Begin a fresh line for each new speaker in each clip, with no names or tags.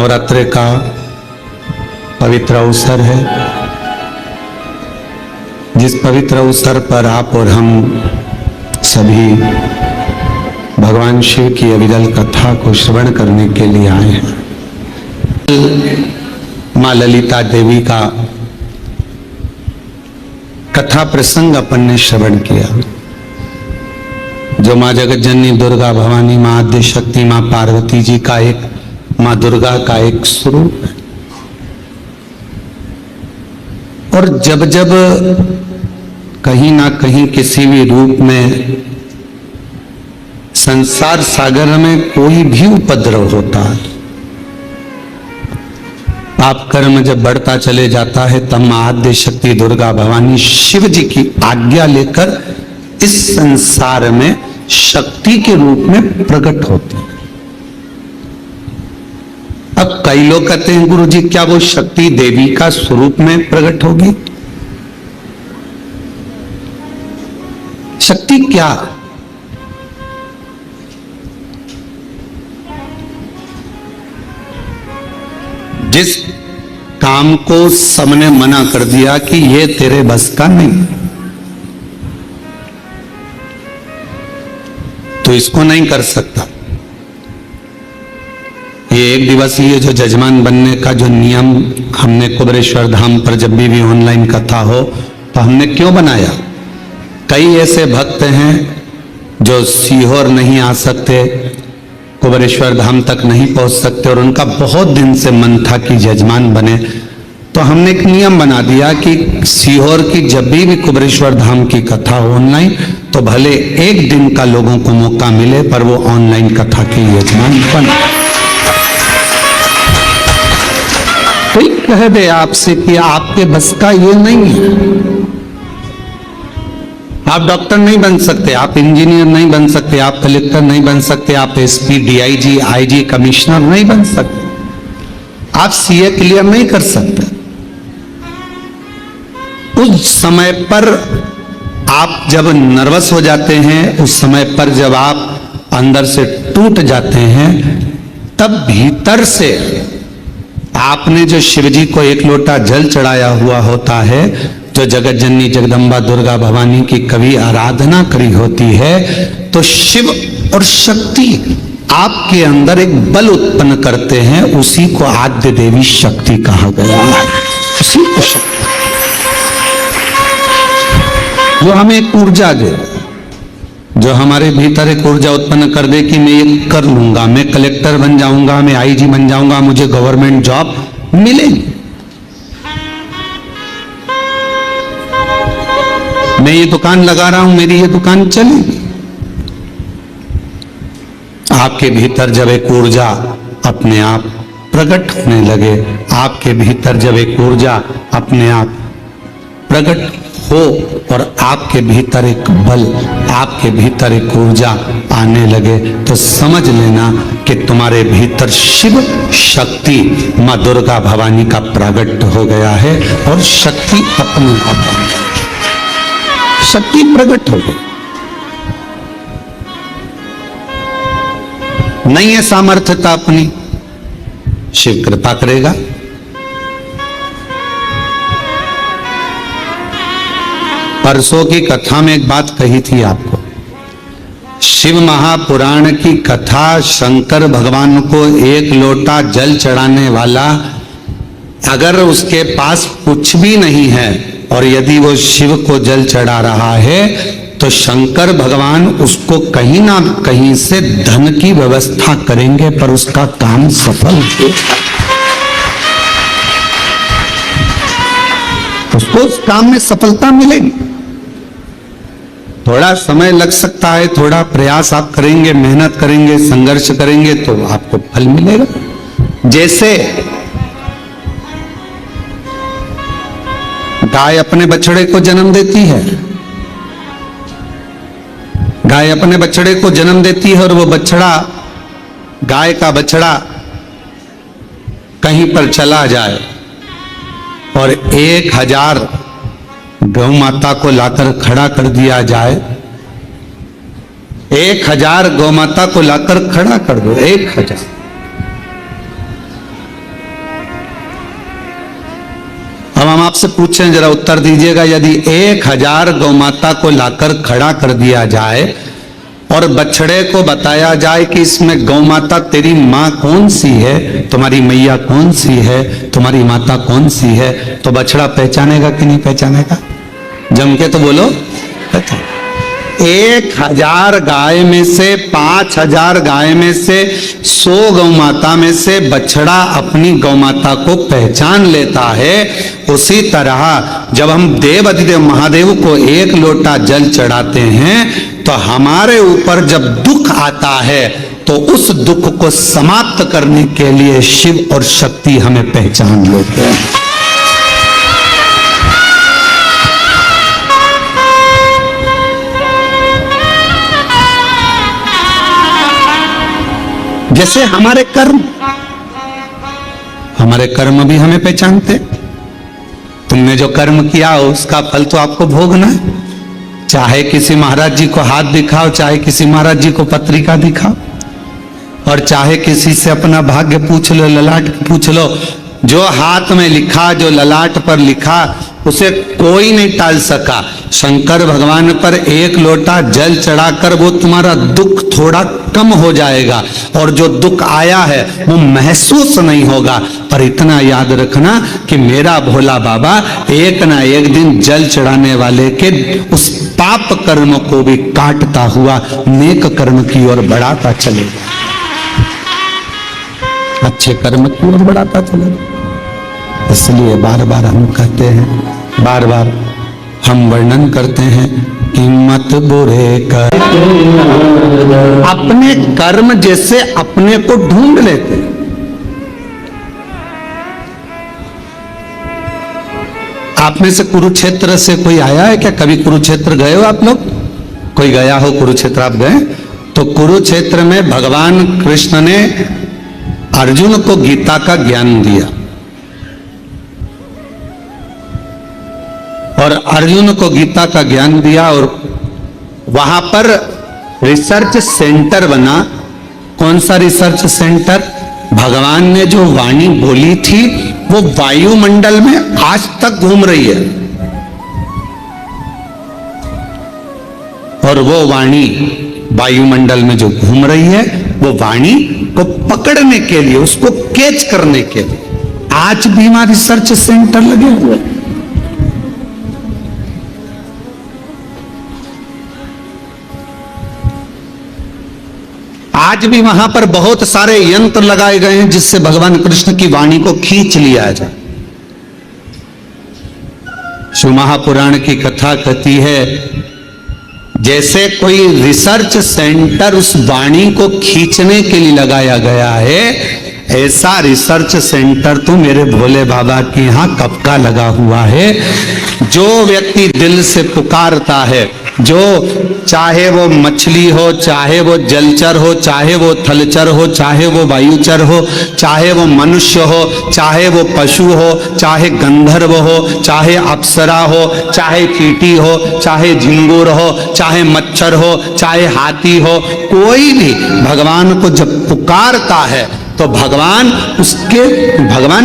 नवरात्रि का पवित्र अवसर है, जिस पवित्र अवसर पर आप और हम सभी भगवान शिव की अविरल कथा को श्रवण करने के लिए आए हैं। माँ ललिता देवी का कथा प्रसंग अपन ने श्रवण किया, जो माँ जगत जननी दुर्गा भवानी, माँ आद्य शक्ति, माँ पार्वती जी का एक, माँ दुर्गा का एक स्वरूप है। और जब जब कहीं ना कहीं किसी भी रूप में संसार सागर में कोई भी उपद्रव होता है, पाप कर्म जब बढ़ता चले जाता है, तब माँ आद्य शक्ति दुर्गा भवानी शिव जी की आज्ञा लेकर इस संसार में शक्ति के रूप में प्रकट होती है। अब कई लोग कहते हैं, गुरु जी क्या वो शक्ति देवी का स्वरूप में प्रकट होगी? शक्ति क्या? जिस काम को सबने मना कर दिया कि ये तेरे बस का नहीं, तो इसको नहीं कर सकता। ये एक दिवसीय जो जजमान बनने का जो नियम हमने कुबेरेश्वर धाम पर जब भी ऑनलाइन कथा हो तो हमने क्यों बनाया? कई ऐसे भक्त हैं जो सीहोर नहीं आ सकते, कुबेरेश्वर धाम तक नहीं पहुंच सकते, और उनका बहुत दिन से मन था कि जजमान बने। तो हमने एक नियम बना दिया कि सीहोर की जब भी कुबेरेश्वर धाम की कथा हो ऑनलाइन, तो भले एक दिन का लोगों को मौका मिले, पर वो ऑनलाइन कथा के यजमान बने। कोई कह दे आपसे कि आपके बस का ये नहीं है, आप डॉक्टर नहीं बन सकते, आप इंजीनियर नहीं बन सकते, आप कलेक्टर नहीं बन सकते, आप एसपी, डीआईजी, आईजी, कमिश्नर नहीं बन सकते, आप सीए क्लियर नहीं कर सकते। उस समय पर आप जब नर्वस हो जाते हैं, उस समय पर जब आप अंदर से टूट जाते हैं, तब भीतर से आपने जो शिवजी को एक लोटा जल चढ़ाया हुआ होता है, जो जगत जननी जगदम्बा दुर्गा भवानी की कभी आराधना करी होती है, तो शिव और शक्ति आपके अंदर एक बल उत्पन्न करते हैं। उसी को आद्य देवी शक्ति कहा गया है। उसी को शक्ति, जो हमें एक ऊर्जा दे, जो हमारे भीतर एक ऊर्जा उत्पन्न कर दे कि मैं ये कर लूंगा, मैं कलेक्टर बन जाऊंगा, मैं आईजी बन जाऊंगा, मुझे गवर्नमेंट जॉब मिलेगी, मैं ये दुकान लगा रहा हूं, मेरी ये दुकान चलेगी। आपके भीतर जब एक ऊर्जा अपने आप प्रकट होने लगे, आपके भीतर जब एक ऊर्जा अपने आप प्रकट हो और आपके भीतर एक बल, आपके भीतर एक ऊर्जा आने लगे, तो समझ लेना कि तुम्हारे भीतर शिव शक्ति माँ दुर्गा भवानी का प्रकट हो गया है, और शक्ति अपने आप शक्ति प्रकट हो गई। नहीं है सामर्थ्यता अपनी, शिव कृपा करेगा। परसों की कथा में एक बात कही थी आपको, शिव महापुराण की कथा, शंकर भगवान को एक लोटा जल चढ़ाने वाला अगर उसके पास कुछ भी नहीं है, और यदि वो शिव को जल चढ़ा रहा है, तो शंकर भगवान उसको कहीं ना कहीं से धन की व्यवस्था करेंगे, पर उसका काम सफल हो, उसको उस काम में सफलता मिलेगी। थोड़ा समय लग सकता है, थोड़ा प्रयास आप करेंगे, मेहनत करेंगे, संघर्ष करेंगे, तो आपको फल मिलेगा। जैसे गाय अपने बछड़े को जन्म देती है, गाय अपने बछड़े को जन्म देती है, और वो बछड़ा, गाय का बछड़ा कहीं पर चला जाए और 1000 गौ माता को लाकर खड़ा कर दिया जाए, 1000 गौ माता को लाकर खड़ा कर दो, 1000, आपसे पूछें, जरा उत्तर दीजिएगा, यदि 1000 गौमाता को लाकर खड़ा कर दिया जाए और बछड़े को बताया जाए कि इसमें गौमाता तेरी माँ कौन सी है, तुम्हारी मैया कौन सी है, तुम्हारी माता कौन सी है, तो बछड़ा पहचानेगा कि नहीं पहचानेगा? जम के तो बोलो। 1000 गाय में से 5000 गाय में से 100 गौमाता में से बछड़ा अपनी गौमाता को पहचान लेता है। उसी तरह जब हम देव अधिदेव महादेव को 1 लोटा जल चढ़ाते हैं तो हमारे ऊपर जब दुख आता है तो उस दुख को समाप्त करने के लिए शिव और शक्ति हमें पहचान लेते हैं। जैसे हमारे कर्म भी हमें पहचानते। तुमने जो कर्म किया उसका फल तो आपको भोगना है। चाहे किसी महाराज जी को हाथ दिखाओ, चाहे किसी महाराज जी को पत्रिका दिखाओ, और चाहे किसी से अपना भाग्य पूछ लो, ललाट पूछ लो, जो हाथ में लिखा, जो ललाट पर लिखा, उसे कोई नहीं टाल सका। शंकर भगवान पर 1 लोटा जल चढ़ाकर वो तुम्हारा दुख थोड़ा कम हो जाएगा, और जो दुख आया है वो महसूस नहीं होगा। पर इतना याद रखना कि मेरा भोला बाबा एक ना एक दिन जल चढ़ाने वाले के उस पाप कर्म को भी काटता हुआ नेक कर्म की ओर बढ़ाता चलेगा, अच्छे कर्म की ओर बढ़ाता चलेगा। इसलिए बार बार हम कहते हैं, बार बार हम वर्णन करते हैं कि मत बुरे कर, अपने कर्म जैसे अपने को ढूंढ लेते। आप में से कुरुक्षेत्र से कोई आया है क्या? कभी कुरुक्षेत्र गए हो आप लोग? कोई गया हो कुरुक्षेत्र? आप गए? तो कुरुक्षेत्र में भगवान कृष्ण ने अर्जुन को गीता का ज्ञान दिया, और अर्जुन को गीता का ज्ञान दिया, और वहां पर रिसर्च सेंटर बना। कौन सा रिसर्च सेंटर? भगवान ने जो वाणी बोली थी वो वायुमंडल में आज तक घूम रही है, और वो वाणी वायुमंडल में जो घूम रही है वो वाणी को पकड़ने के लिए, उसको कैच करने के लिए आज भी वहां रिसर्च सेंटर लगे हुए हैं। आज भी वहां पर बहुत सारे यंत्र लगाए गए हैं जिससे भगवान कृष्ण की वाणी को खींच लिया जाए। शिव महापुराण की कथा कहती है, जैसे कोई रिसर्च सेंटर उस वाणी को खींचने के लिए लगाया गया है, ऐसा रिसर्च सेंटर तो मेरे भोले बाबा के यहां कब का लगा हुआ है। जो व्यक्ति दिल से पुकारता है, जो चाहे वो मछली हो, चाहे वो जलचर हो, चाहे वो थलचर हो, चाहे वो वायुचर हो, चाहे वो मनुष्य हो, चाहे वो पशु हो, चाहे गंधर्व हो, चाहे अप्सरा हो, चाहे चींटी हो, चाहे झिंगुर हो, चाहे मच्छर हो, चाहे हाथी हो, कोई भी भगवान को जब पुकारता है तो भगवान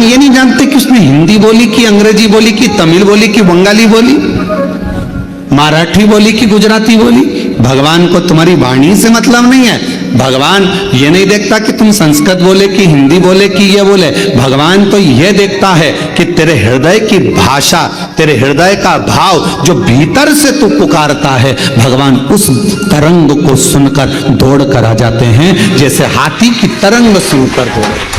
ये नहीं जानते कि उसने हिंदी बोली कि अंग्रेजी बोली कि तमिल बोली कि बंगाली बोली, मराठी बोली कि गुजराती बोली। भगवान को तुम्हारी वाणी से मतलब नहीं है। भगवान ये नहीं देखता कि तुम संस्कृत बोले कि हिंदी बोले कि ये बोले। भगवान तो ये देखता है कि तेरे हृदय की भाषा, तेरे हृदय का भाव जो भीतर से तू पुकारता है, भगवान उस तरंग को सुनकर दौड़ कर आ जाते हैं, जैसे हाथी की तरंग सुनकर दौड़े।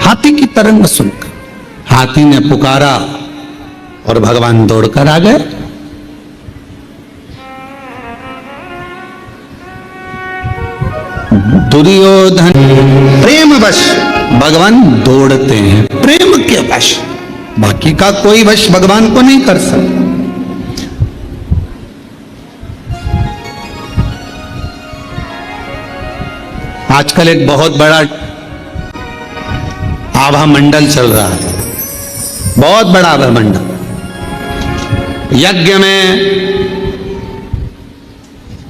हाथी की तरंग सुनकर हाथी ने पुकारा और भगवान दौड़कर आ गए। दुर्योधन प्रेम वश भगवान दौड़ते हैं, प्रेम के वश, बाकी का कोई वश भगवान को नहीं कर सकता। आजकल एक बहुत बड़ा आभा मंडल चल रहा है, बहुत बड़ा आभा मंडल। यज्ञ में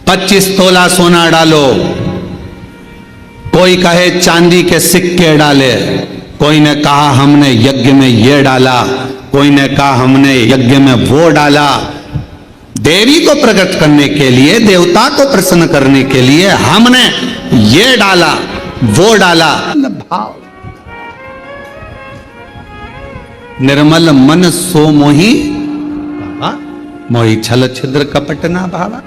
25 तोला सोना डालो, कोई कहे चांदी के सिक्के डाले, कोई ने कहा हमने यज्ञ में ये डाला, कोई ने कहा हमने यज्ञ में वो डाला। देवी को प्रकट करने के लिए, देवता को प्रसन्न करने के लिए हमने ये डाला वो डाला। भाव निर्मल मन सो मोही मोही छल छिद्र कपट ना भावा।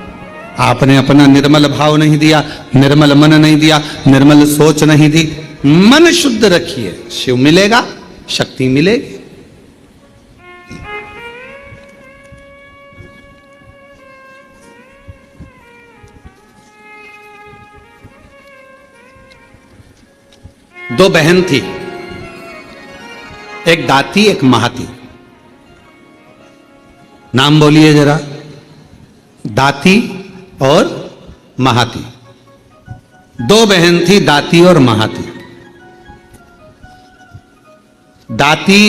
आपने अपना निर्मल भाव नहीं दिया, निर्मल मन नहीं दिया, निर्मल सोच नहीं दी। मन शुद्ध रखिए, शिव मिलेगा, शक्ति मिलेगी। दो बहन थी, एक दाती एक महाती। नाम बोलिए जरा, दाती और महाती। दो बहन थी, दाती और महाती। दाती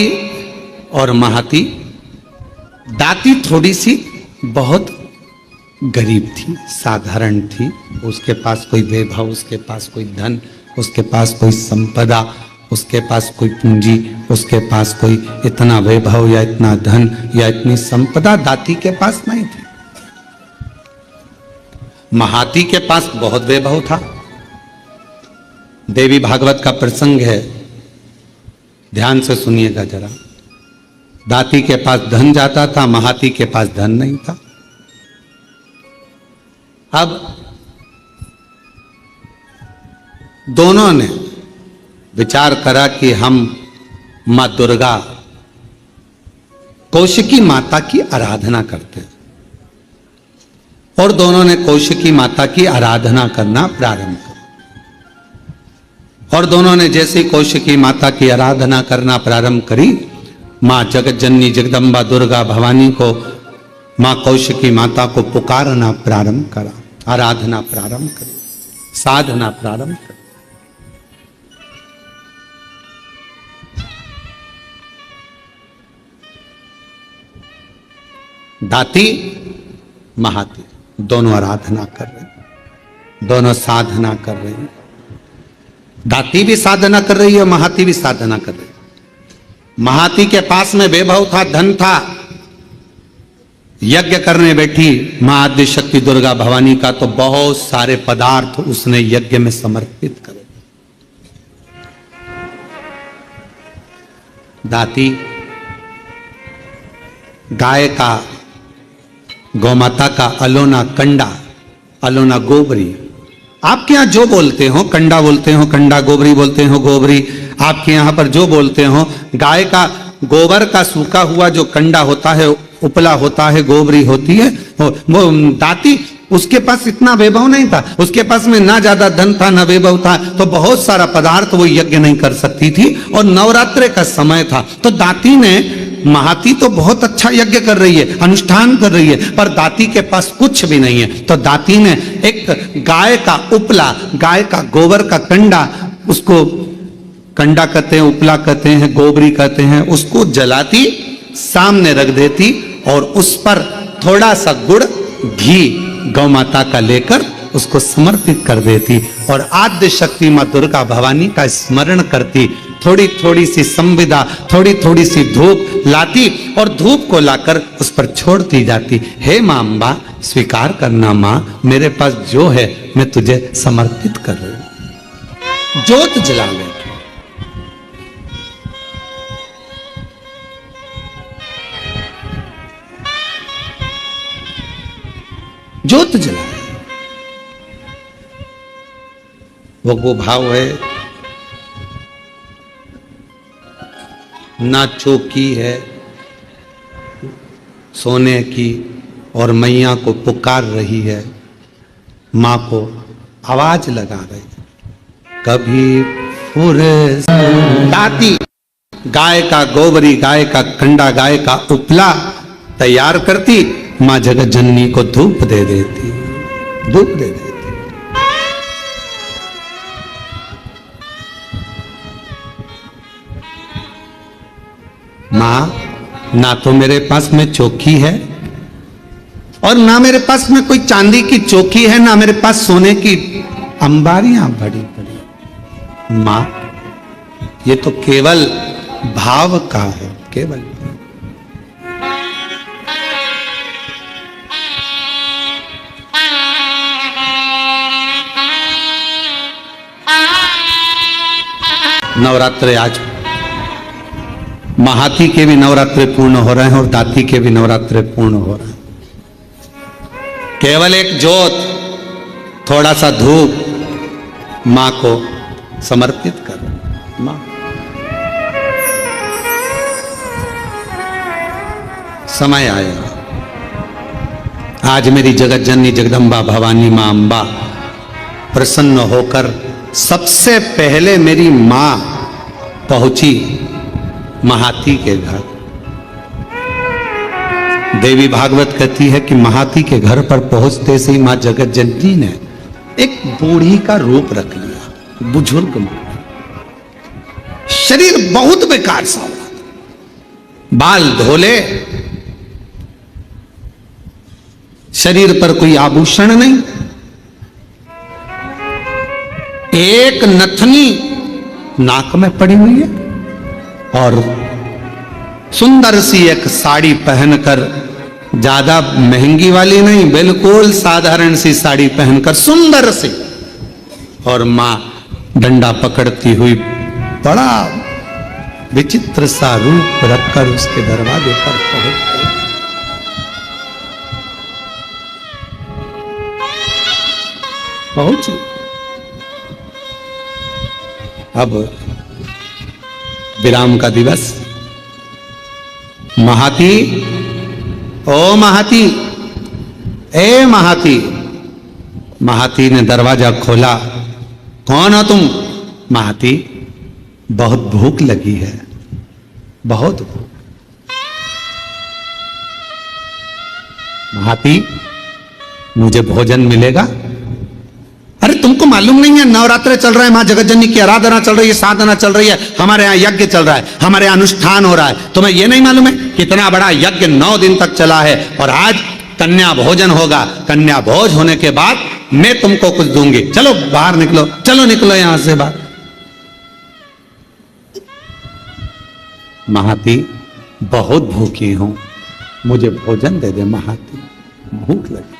और महाती। दाती थोड़ी सी बहुत गरीब थी, साधारण थी। उसके पास कोई वैभव, उसके पास कोई धन, उसके पास कोई संपदा, उसके पास कोई पूंजी, उसके पास कोई इतना वैभव या इतना धन या इतनी संपदा दाती के पास नहीं थी। महाती के पास बहुत वैभव था। देवी भागवत का प्रसंग है, ध्यान से सुनिएगा जरा। दाती के पास धन जाता था, महाती के पास धन नहीं था। अब दोनों ने विचार करा कि हम मां दुर्गा कौशिकी माता की आराधना करते हैं, और दोनों ने कौशिकी माता की आराधना करना प्रारंभ किया। और दोनों ने जैसे कौशिकी माता की आराधना करना प्रारंभ करी, मां जगत जननी जगदम्बा दुर्गा भवानी को, मां कौशिकी माता को पुकारना प्रारंभ करा, आराधना प्रारंभ करी, साधना प्रारंभ करी। दाती महाती दोनों आराधना कर रहे, दोनों साधना कर रहे हैं। दाती भी साधना कर रही है, महाती भी साधना कर रही है। महाती के पास में वैभव था, धन था। यज्ञ करने बैठी मां आद्य शक्ति दुर्गा भवानी का, तो बहुत सारे पदार्थ उसने यज्ञ में समर्पित करे। दाती गाय का, गौमाता का अलोना कंडा, अलोना गोबरी, आपके यहां जो बोलते हो, कंडा बोलते हो कंडा, गोबरी बोलते हो गोबरी, आपके यहां पर जो बोलते हो, गाय का गोबर का सूखा हुआ जो कंडा होता है, उपला होता है, गोबरी होती है, वो दाती, उसके पास इतना वैभव नहीं था, उसके पास में ना ज्यादा धन था ना वैभव था, तो बहुत सारा पदार्थ वो यज्ञ नहीं कर सकती थी, और नवरात्रि का समय था। तो दाती ने, महाती तो बहुत अच्छा यज्ञ कर रही है, अनुष्ठान कर रही है, पर दाती के पास कुछ भी नहीं है। तो दाती ने एक गाय का उपला, गाय का गोबर का कंडा, उसको कंडा कहते हैं, उपला कहते हैं, गोबरी कहते हैं, उसको जलाती, सामने रख देती, और उस पर थोड़ा सा गुड़, घी गौ माता का लेकर उसको समर्पित कर देती, और आद्य शक्ति मां दुर्गा भवानी का स्मरण करती। थोड़ी थोड़ी सी संविदा, थोड़ी थोड़ी सी धूप लाती, और धूप को लाकर उस पर छोड़ती जाती। हे मां अम्बा, स्वीकार करना मां, मेरे पास जो है मैं तुझे समर्पित कर रही हूं। ज्योत जला ले, ज्योत जला, वो भाव है, ना चौकी है सोने की, और मैया को पुकार रही है, मां को आवाज लगा रही है। कभी दाती गाय का गोबरी, गाय का कंडा, गाय का उपला तैयार करती, मां जगत जननी को धूप दे देती, धूप दे देती। मां, ना तो मेरे पास में चौकी है, और ना मेरे पास में कोई चांदी की चौकी है, ना मेरे पास सोने की अंबारियां बड़ी बड़ी, मां, ये तो केवल भाव का है, केवल। नवरात्रे आज महाती के भी नवरात्रे पूर्ण हो रहे हैं और दाती के भी नवरात्रे पूर्ण हो रहे हैं। केवल एक जोत, थोड़ा सा धूप मां को समर्पित कर। मां, समय आया, आज मेरी जगत जननी जगदम्बा भवानी मां अंबा प्रसन्न होकर सबसे पहले मेरी मां पहुंची महाती के घर। देवी भागवत कहती है कि महाती के घर पर पहुंचते से ही मां जगत जननी ने एक बूढ़ी का रूप रख लिया, बुजुर्ग मां। शरीर बहुत बेकार सा हो रहा था, बाल धोले, शरीर पर कोई आभूषण नहीं, एक नथनी नाक में पड़ी हुई है और सुंदर सी एक साड़ी पहनकर, ज्यादा महंगी वाली नहीं, बिल्कुल साधारण सी साड़ी पहनकर सुंदर सी, और मां डंडा पकड़ती हुई बड़ा विचित्र सा रूप रखकर उसके दरवाजे पर पहुंच गई। पहुंची। अब विराम का दिवस। महाती, ओ महाती, ए महाती। महाती ने दरवाजा खोला। कौन हो तुम? महाती, बहुत भूख लगी है, बहुत भूख। महाती, मुझे भोजन मिलेगा? अरे तुमको मालूम नहीं है नवरात्र चल रहा है, मां जगतजननी की आराधना चल रही है, साधना चल रही है, हमारे यहाँ यज्ञ चल रहा है, हमारे यहाँ अनुष्ठान हो रहा है। तुम्हें यह नहीं मालूम है कितना बड़ा यज्ञ 9 दिन तक चला है और आज कन्या भोजन होगा। कन्या भोज होने के बाद मैं तुमको कुछ दूंगी। चलो बाहर निकलो, चलो निकलो यहां से बाहर। महाती, बहुत भूखी हूं, मुझे भोजन दे दे महाती, भूख लगी।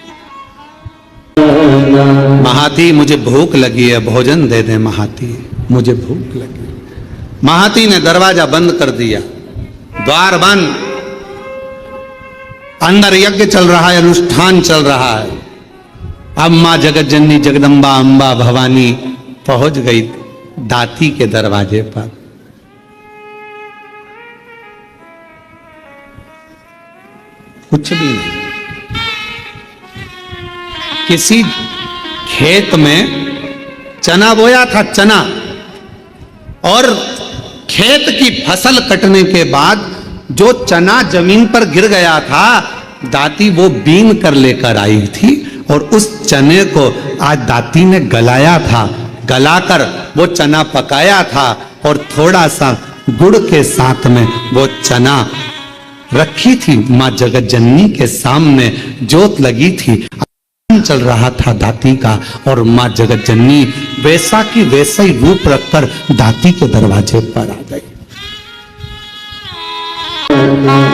महाती, मुझे भूख लगी है, भोजन दे दे महाती, मुझे भूख लगी। महाती ने दरवाजा बंद कर दिया, द्वार बंद। अंदर यज्ञ चल रहा है, अनुष्ठान चल रहा है। अब मां जगतजननी जगदम्बा अंबा भवानी पहुंच गई दाती के दरवाजे पर। कुछ भी नहीं, किसी खेत में चना बोया था, चना, और खेत की फसल कटने के बाद जो चना जमीन पर गिर गया था, दाती वो बीन कर लेकर आई थी और उस चने को आज दाती ने गलाया था। गलाकर वो चना पकाया था और थोड़ा सा गुड़ के साथ में वो चना रखी थी मां जगतजननी के सामने। जोत लगी थी, चल रहा था दाती का, और मां जगतजननी वैसा की वैसा ही रूप रखकर दाती के दरवाजे पर आ गई।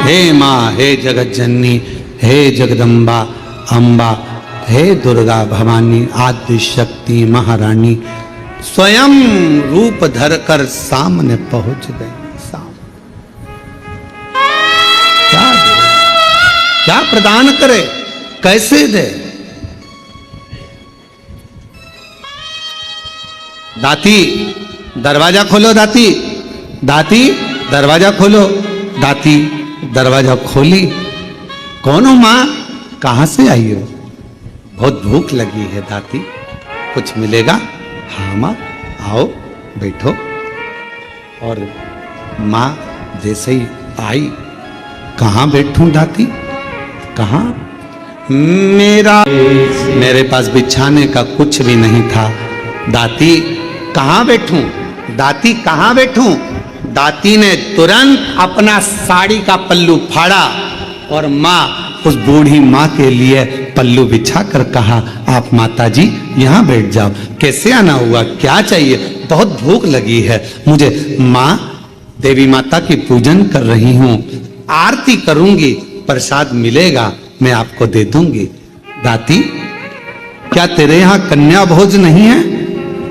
हे मां, हे जगतजननी, हे जगदम्बा अंबा, हे दुर्गा भवानी, आदि शक्ति महारानी स्वयं रूप धरकर सामने पहुंच गई। क्या दे, क्या प्रदान करे, कैसे दे? दाती, दरवाजा खोलो दाती, दाती दरवाजा खोलो। दाती दरवाजा खोली। कौन हो मां, कहां से आई हो? बहुत भूख लगी है दाती, कुछ मिलेगा? हाँ मां, आओ बैठो। और मां जैसे ही आई, कहां बैठूं दाती, कहां? मेरे पास बिछाने का कुछ भी नहीं था। दाती, कहां बैठूं? दाती, कहां बैठूं? दाती ने तुरंत अपना साड़ी का पल्लू फाड़ा और मां, उस बूढ़ी मां के लिए पल्लू बिछाकर कहा, आप माताजी यहां बैठ जाओ। कैसे आना हुआ, क्या चाहिए? बहुत भूख लगी है, मुझे माँ देवी माता की पूजन कर रही हूँ, आरती करूंगी, प्रसाद मिलेगा मैं आपको दे दूंगी। दाती क्या तेरे यहाँ कन्या भोज नहीं है?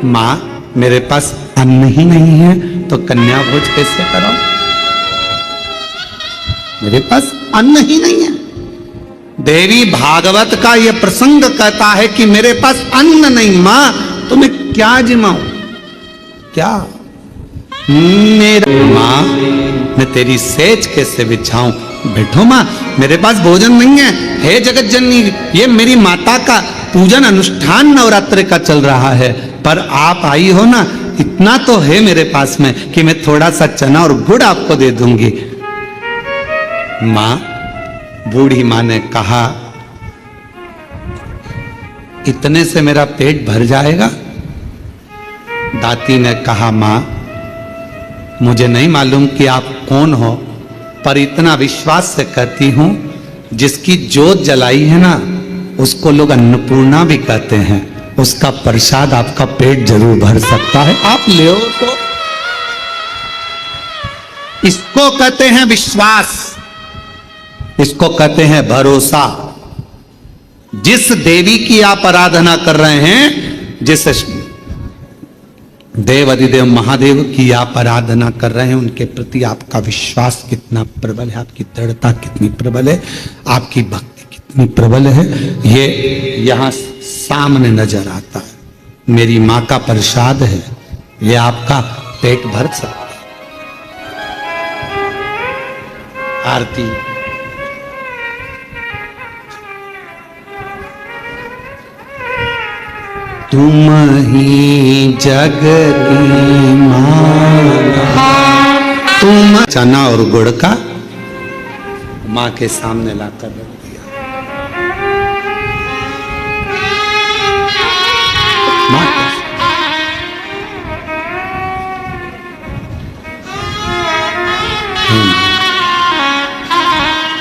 माँ मेरे पास अन्न ही नहीं है तो कन्या भोज कैसे कराऊं? मेरे पास अन्न ही नहीं है। देवी भागवत का यह प्रसंग कहता है कि मेरे पास अन्न नहीं, मां तो मैं क्या जिमाऊं? क्या मेरा मां मैं तेरी सेज कैसे बिछाऊं? बैठो मां, मेरे पास भोजन नहीं है। हे जगत जननी, ये मेरी माता का पूजन अनुष्ठान नवरात्रि का चल रहा है, पर आप आई हो ना, इतना तो है मेरे पास में कि मैं थोड़ा सा चना और गुड़ आपको दे दूंगी। मां, बूढ़ी मां ने कहा, इतने से मेरा पेट भर जाएगा? दाती ने कहा, मां मुझे नहीं मालूम कि आप कौन हो, पर इतना विश्वास से कहती हूं, जिसकी जोत जलाई है ना उसको लोग अन्नपूर्णा भी कहते हैं, उसका प्रसाद आपका पेट जरूर भर सकता है, आप ले तो। इसको कहते हैं विश्वास, इसको कहते हैं भरोसा। जिस देवी की आप आराधना कर रहे हैं, जिस देव अधिदेव महादेव की आप आराधना कर रहे हैं, उनके प्रति आपका विश्वास कितना प्रबल है, आपकी दृढ़ता कितनी प्रबल है, आपकी भक्ति कितनी प्रबल है, ये यहां सामने नजर आता है। मेरी मां का प्रसाद है, ये आपका पेट भर सकता है। आरती तुम ही जग की मां, तुम चना और गुड़ का मां के सामने लाकर रख दिया। मां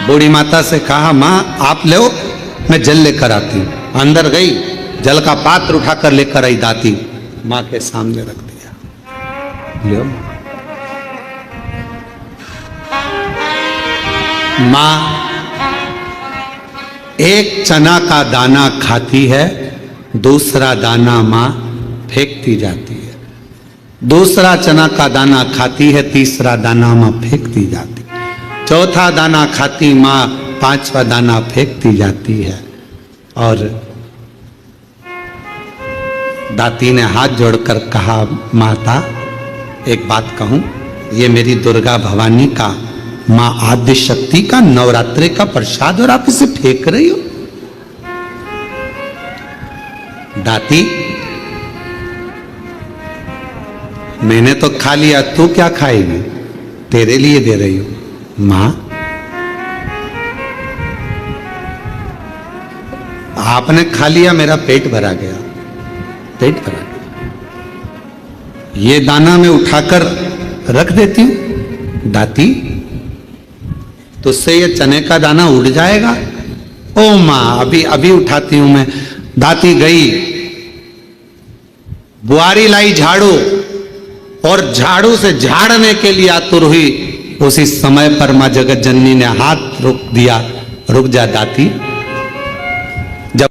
बूढ़ी माता से कहा, मां आप ले, मैं जल लेकर आती हूं। अंदर गई, जल का पात्र उठाकर लेकर आई, दाती मां के सामने रख दिया। लो मां एक चना का दाना खाती है, दूसरा दाना मां फेंकती जाती है, दूसरा चना का दाना खाती है, तीसरा दाना मां फेंकती जाती है, चौथा दाना खाती मां, पांचवा दाना फेंकती जाती है। और दाती ने हाथ जोड़कर कहा, माता एक बात कहूं, ये मेरी दुर्गा भवानी का, मां आद्य शक्ति का नवरात्रि का प्रसाद और आप इसे फेंक रही हो? दाती मैंने तो खा लिया, तू क्या खाएगी? तेरे लिए दे रही हूं। मां आपने खा लिया, मेरा पेट भरा गया, पेट भरा गया। ये दाना मैं उठाकर रख देती हूं। दाती तो उससे ये चने का दाना उड़ जाएगा। ओ मां अभी अभी उठाती हूं मैं। दाती गई, बुआरी लाई झाड़ू, और झाड़ू से झाड़ने के लिए आतुर हुई। उसी समय पर मां जगत जननी ने हाथ रोक दिया, रुक जा दाती। जब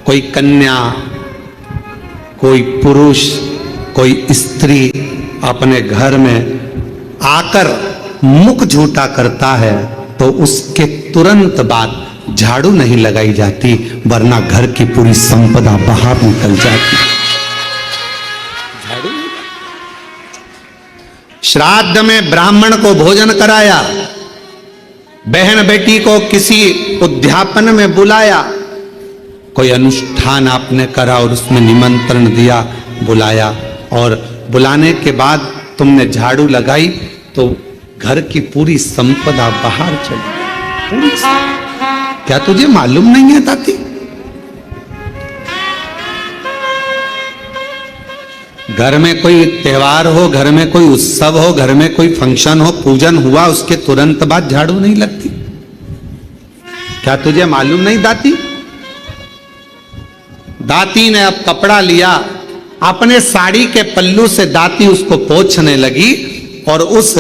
कोई कन्या, कोई पुरुष, कोई स्त्री अपने घर में आकर मुख झूठा करता है तो उसके तुरंत बाद झाड़ू नहीं लगाई जाती, वरना घर की पूरी संपदा बाहर निकल जाती। झाड़ू श्राद्ध में ब्राह्मण को भोजन कराया, बहन बेटी को किसी उद्यापन में बुलाया, कोई अनुष्ठान आपने करा और उसमें निमंत्रण दिया, बुलाया, और बुलाने के बाद तुमने झाड़ू लगाई तो घर की पूरी संपदा बाहर चली। पूरी क्या तुझे मालूम नहीं है दाती? घर में कोई त्योहार हो, घर में कोई उत्सव हो, घर में कोई फंक्शन हो, पूजन हुआ, उसके तुरंत बाद झाड़ू नहीं लगती। क्या तुझे मालूम नहीं दाती? दाती ने अब कपड़ा लिया, अपने साड़ी के पल्लू से दाती उसको पोंछने लगी और उस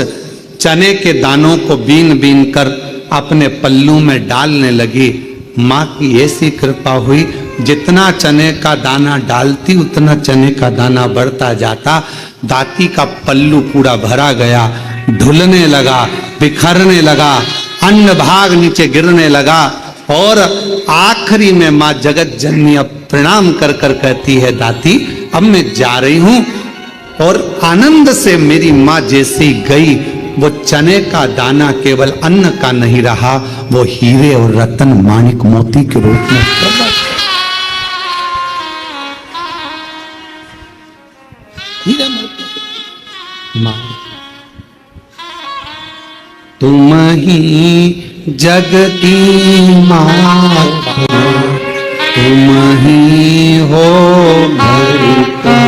चने के दानों को बीन बीन कर अपने पल्लू में डालने लगी। माँ की ऐसी कृपा हुई, जितना चने का दाना डालती उतना चने का दाना बढ़ता जाता। दाती का पल्लू पूरा भरा गया, ढुलने लगा, बिखरने लगा, अन्न भाग नीचे गिरने लगा और आखिरी में माँ जगत जननी अब प्रणाम कर कर कहती है, दाती अब मैं जा रही हूं। और आनंद से मेरी माँ जैसी गई, वो चने का दाना केवल अन्न का नहीं रहा, वो हीरे और रतन माणिक मोती के रूप में प्रकट। हीरे मोती माँ, तुम ही जग की माता, तुम ही हो घर का।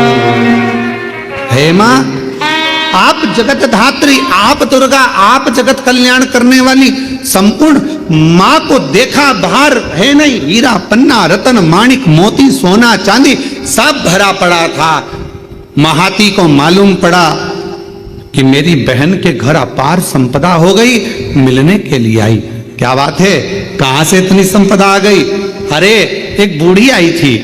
हे माँ, आप जगत धात्री, आप दुर्गा, आप जगत कल्याण करने वाली संपूर्ण माँ को देखा, बाहर है नहीं, हीरा पन्ना रतन माणिक मोती सोना चांदी सब भरा पड़ा था। महाती को मालूम पड़ा कि मेरी बहन के घर अपार संपदा हो गई, मिलने के लिए आई। क्या बात है, कहां से इतनी संपदा आ गई? अरे एक बूढ़ी आई थी,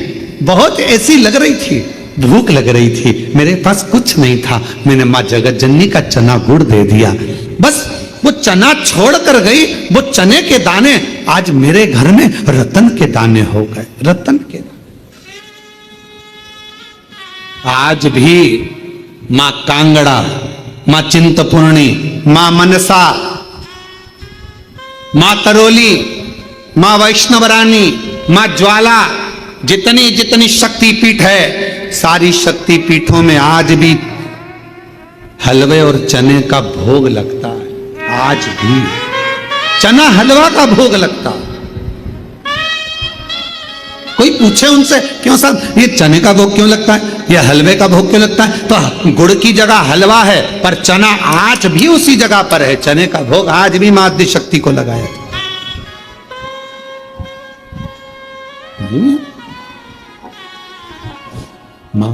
बहुत ऐसी लग रही थी, भूख लग रही थी, मेरे पास कुछ नहीं था, मैंने माँ जगत जननी का चना गुड़ दे दिया। बस वो चना छोड़ कर गई, वो चने के दाने आज मेरे घर में रतन के दाने हो गए, रतन के दाने। आज भी माँ कांगड़ा, माँ चिंतपूर्णी, माँ मनसा, माँ करोली, माँ वैष्णव रानी, माँ ज्वाला, जितनी जितनी शक्तिपीठ है, सारी शक्तिपीठों में आज भी हलवे और चने का भोग लगता है। आज भी चना हलवा का भोग लगता है। कोई पूछे उनसे, क्यों साहब ये चने का भोग क्यों लगता है, ये हलवे का भोग क्यों लगता है? तो गुड़ की जगह हलवा है, पर चना आज भी उसी जगह पर है। चने का भोग आज भी मां आदि शक्ति को लगाया था। मां,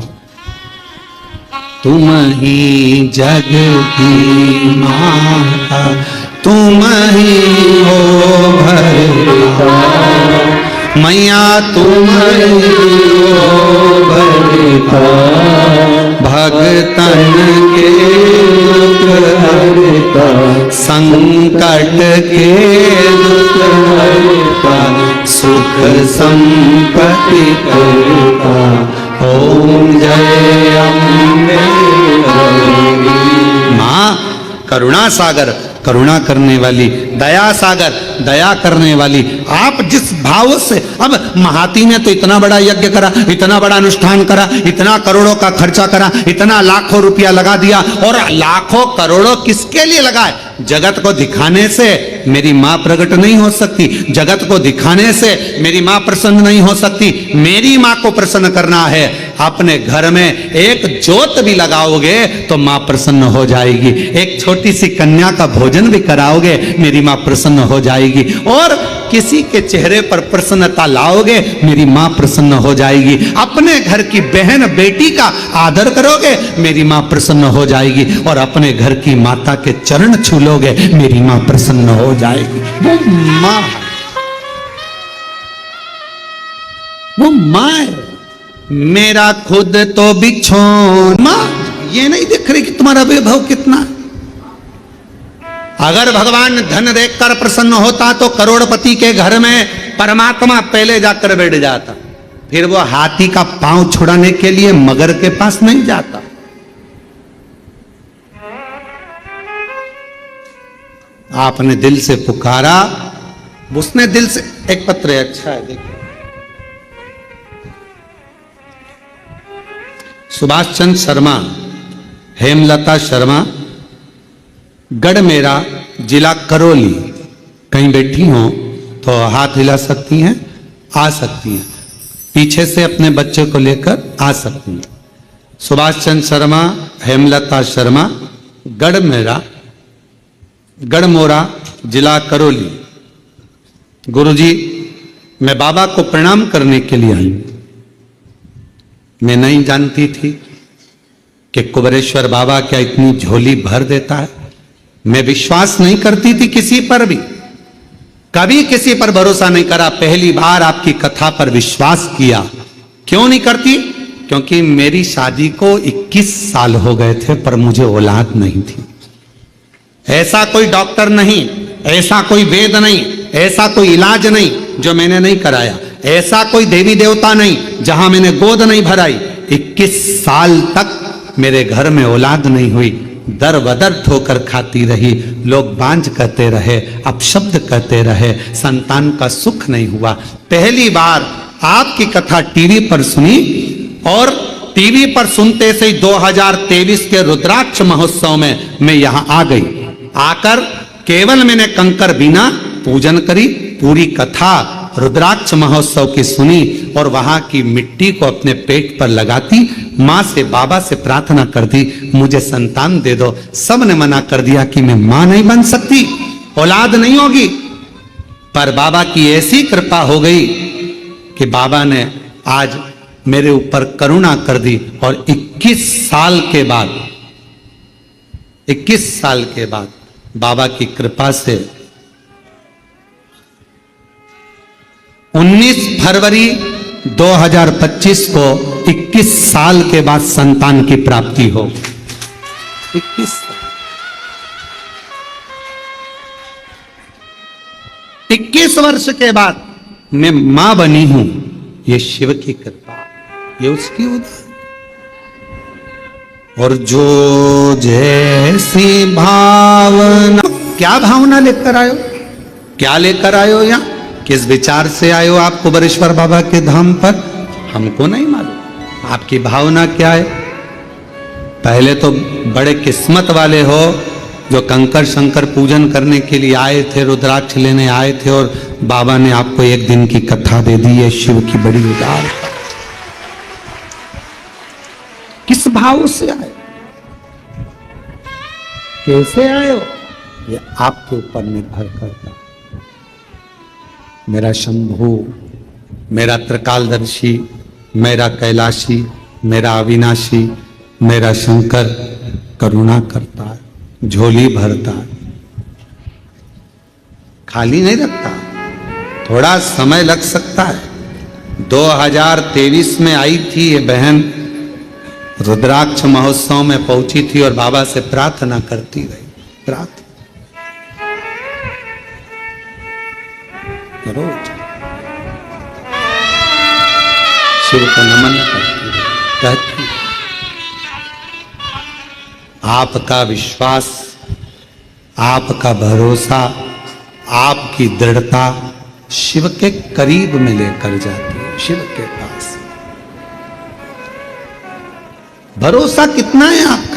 तुम ही जग की माता, तुम ही हो भरता, मैया तुम ही हो भरता, भगतन के दुख हरता, संकट के दुख हरता, सुख संपत्ति करता, ओम जय अम्बे गौरी। माँ करुणा सागर, करुणा करने वाली, दया सागर, दया करने वाली। आप जिस भाव से, अब महाती ने तो इतना बड़ा यज्ञ करा, इतना बड़ा अनुष्ठान करा, इतना करोड़ों का खर्चा करा, इतना लाखों रुपया लगा दिया, और लाखों करोड़ों किसके लिए लगाए? जगत को दिखाने से मेरी मां प्रकट नहीं हो सकती, जगत को दिखाने से मेरी मां प्रसन्न नहीं हो सकती। मेरी मां को प्रसन्न करना है, अपने घर में एक ज्योत भी लगाओगे तो मां प्रसन्न हो जाएगी। एक छोटी सी कन्या का भोजन भी कराओगे, मेरी मां प्रसन्न हो जाएगी। और किसी के चेहरे पर प्रसन्नता लाओगे, मेरी मां प्रसन्न हो जाएगी। अपने घर की बहन बेटी का आदर करोगे, मेरी मां प्रसन्न हो जाएगी। और अपने घर की माता के चरण छू लोगे, मेरी मां प्रसन्न हो जाएगी। वो मां है। मेरा खुद तो बिछोन, मां ये नहीं देख रही कि तुम्हारा वैभव कितना। अगर भगवान धन देखकर प्रसन्न होता तो करोड़पति के घर में परमात्मा पहले जाकर बैठ जाता, फिर वो हाथी का पांव छुड़ाने के लिए मगर के पास नहीं जाता। आपने दिल से पुकारा, उसने दिल से। एक पत्र है, अच्छा है, देखिए। सुभाष चंद्र शर्मा, हेमलता शर्मा, गढ़ मेरा, जिला करौली। कहीं बैठी हो तो हाथ हिला सकती हैं, आ सकती हैं, पीछे से अपने बच्चे को लेकर आ सकती हैं। सुभाष चंद्र शर्मा, हेमलता शर्मा, गढ़ मेरा, गढ़मोरा, जिला करौली। गुरुजी, मैं बाबा को प्रणाम करने के लिए आई। मैं नहीं जानती थी कि कुबरेश्वर बाबा क्या इतनी झोली भर देता है। मैं विश्वास नहीं करती थी किसी पर भी, कभी किसी पर भरोसा नहीं करा। पहली बार आपकी कथा पर विश्वास किया। क्यों नहीं करती? क्योंकि मेरी शादी को 21 साल हो गए थे पर मुझे औलाद नहीं थी। ऐसा कोई डॉक्टर नहीं, ऐसा कोई वेद नहीं, ऐसा कोई इलाज नहीं जो मैंने नहीं कराया, ऐसा कोई देवी देवता नहीं जहां मैंने गोद नहीं भराई। 21 साल तक मेरे घर में औलाद नहीं हुई। दर बदर ठोकर खाती रही, लोग बांझ कहते रहे, अपशब्द कहते रहे, संतान का सुख नहीं हुआ। पहली बार आपकी कथा टीवी पर सुनी और टीवी पर सुनते से ही 2023 के रुद्राक्ष महोत्सव में मैं यहां आ गई। आकर केवल मैंने कंकर बीना पूजन करी, पूरी कथा रुद्राक्ष महोत्सव की सुनी और वहां की मिट्टी को अपने पेट पर लगाती, मां से बाबा से प्रार्थना करती, मुझे संतान दे दो। सब ने मना कर दिया कि मैं मां नहीं बन सकती, औलाद नहीं होगी। पर बाबा की ऐसी कृपा हो गई कि बाबा ने आज मेरे ऊपर करुणा कर दी और 21 साल के बाद बाबा की कृपा से 19 फरवरी 2025 को 21 साल के बाद संतान की प्राप्ति हो। 21 वर्ष के बाद मैं मां बनी हूं। ये शिव की कृपा, ये उसकी उदार। और जो जैसी भावना, क्या भावना लेकर आयो, क्या लेकर आयो यहाँ, किस विचार से आयो आप कुबरेश्वर बाबा के धाम पर, हमको नहीं मालूम। आपकी भावना क्या है? पहले तो बड़े किस्मत वाले हो जो कंकर शंकर पूजन करने के लिए आए थे, रुद्राक्ष लेने आए थे और बाबा ने आपको एक दिन की कथा दे दी है। शिव की बड़ी उदार। किस भाव से आए, कैसे आए हो, ये आपके ऊपर निर्भर करता। मेरा शंभु, मेरा त्रिकालदर्शी, मेरा कैलाशी, मेरा अविनाशी, मेरा शंकर करुणा करता है, झोली भरता है, खाली नहीं रखता। थोड़ा समय लग सकता है। 2023 में आई थी ये बहन, रुद्राक्ष महोत्सव में पहुंची थी और बाबा से प्रार्थना करती रही। प्रार्थना रोज शिव को नमन करती रही, कहती आपका विश्वास, आपका भरोसा, आपकी दृढ़ता शिव के करीब में लेकर जाती है। शिव के पास भरोसा कितना है आपका?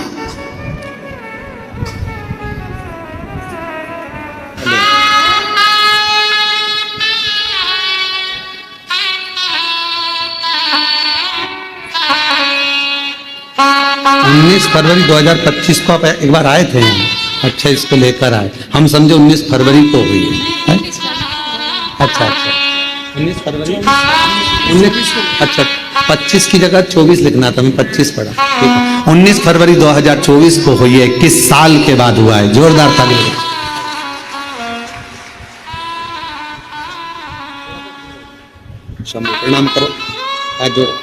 फरवरी 2025 को आप एक बार आए थे यहाँ। अच्छा, इसको लेकर आए, हम समझे 19 फरवरी को हुई है। अच्छा 19 फरवरी 19, अच्छा 25 की जगह 24 लिखना था, मैं 25 पढ़ा। ठीक है, 19 फरवरी 2024 को हुई है। 21 साल के बाद हुआ है। जोरदार ताली। प्रणाम करो, हाथ जोड़ो,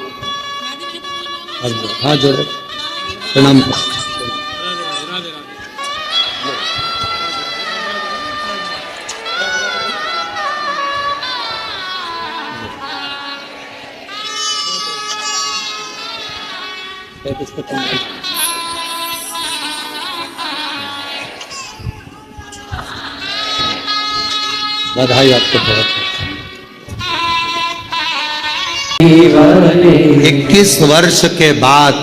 हाथ जोड़ो, प्रणाम करो। बधाई आपको बहुत। 21 वर्ष के बाद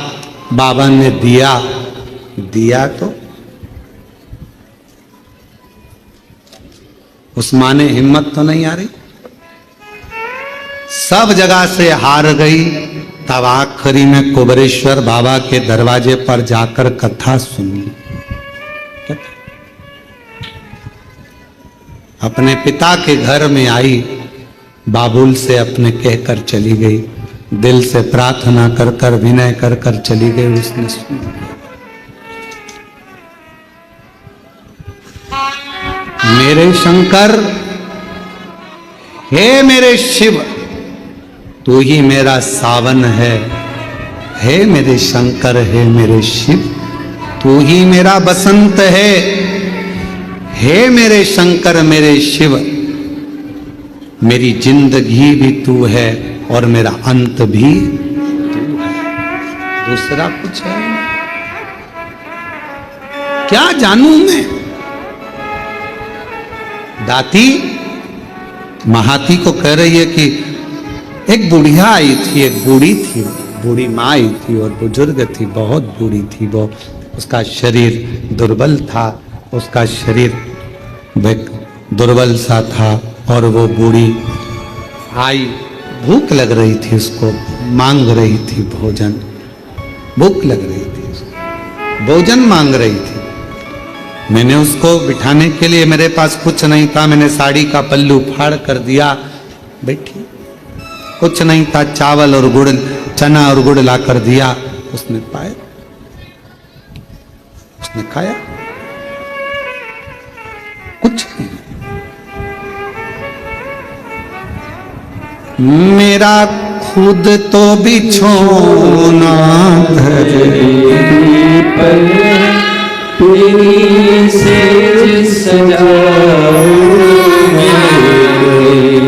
बाबा ने दिया तो उस मां ने हिम्मत तो नहीं आ रही, सब जगह से हार गई। तब आखिरी में कुबरेश्वर बाबा के दरवाजे पर जाकर कथा सुनी। अपने पिता के घर में आई, बाबुल से अपने कहकर चली गई, दिल से प्रार्थना कर कर विनय कर कर चली गई। उसने सुन लिया। मेरे शंकर, हे मेरे शिव, तू ही मेरा सावन है। हे मेरे शंकर, हे मेरे शिव, तू ही मेरा बसंत है। हे मेरे शंकर, मेरे शिव, मेरी जिंदगी भी तू है और मेरा अंत भी तू है, दूसरा कुछ है क्या जानूं मैं। दाती महाती को कह रही है कि एक बुढ़िया आई थी, एक बूढ़ी थी, बूढ़ी माँ आई थी और बुजुर्ग थी, बहुत बूढ़ी थी वो। उसका शरीर दुर्बल था, उसका शरीर दुर्बल सा था और वो बूढ़ी आई, भूख लग रही थी उसको, मांग रही थी भोजन, भूख लग रही थी उसको, भोजन मांग रही थी। मैंने उसको बिठाने के लिए, मेरे पास कुछ नहीं था, मैंने साड़ी का पल्लू फाड़ कर दिया, बैठी, कुछ नहीं था, चावल और गुड़, चना और गुड़ ला कर दिया, उसने पाया, उसने खाया, कुछ नहीं। मेरा खुद तो बिछोना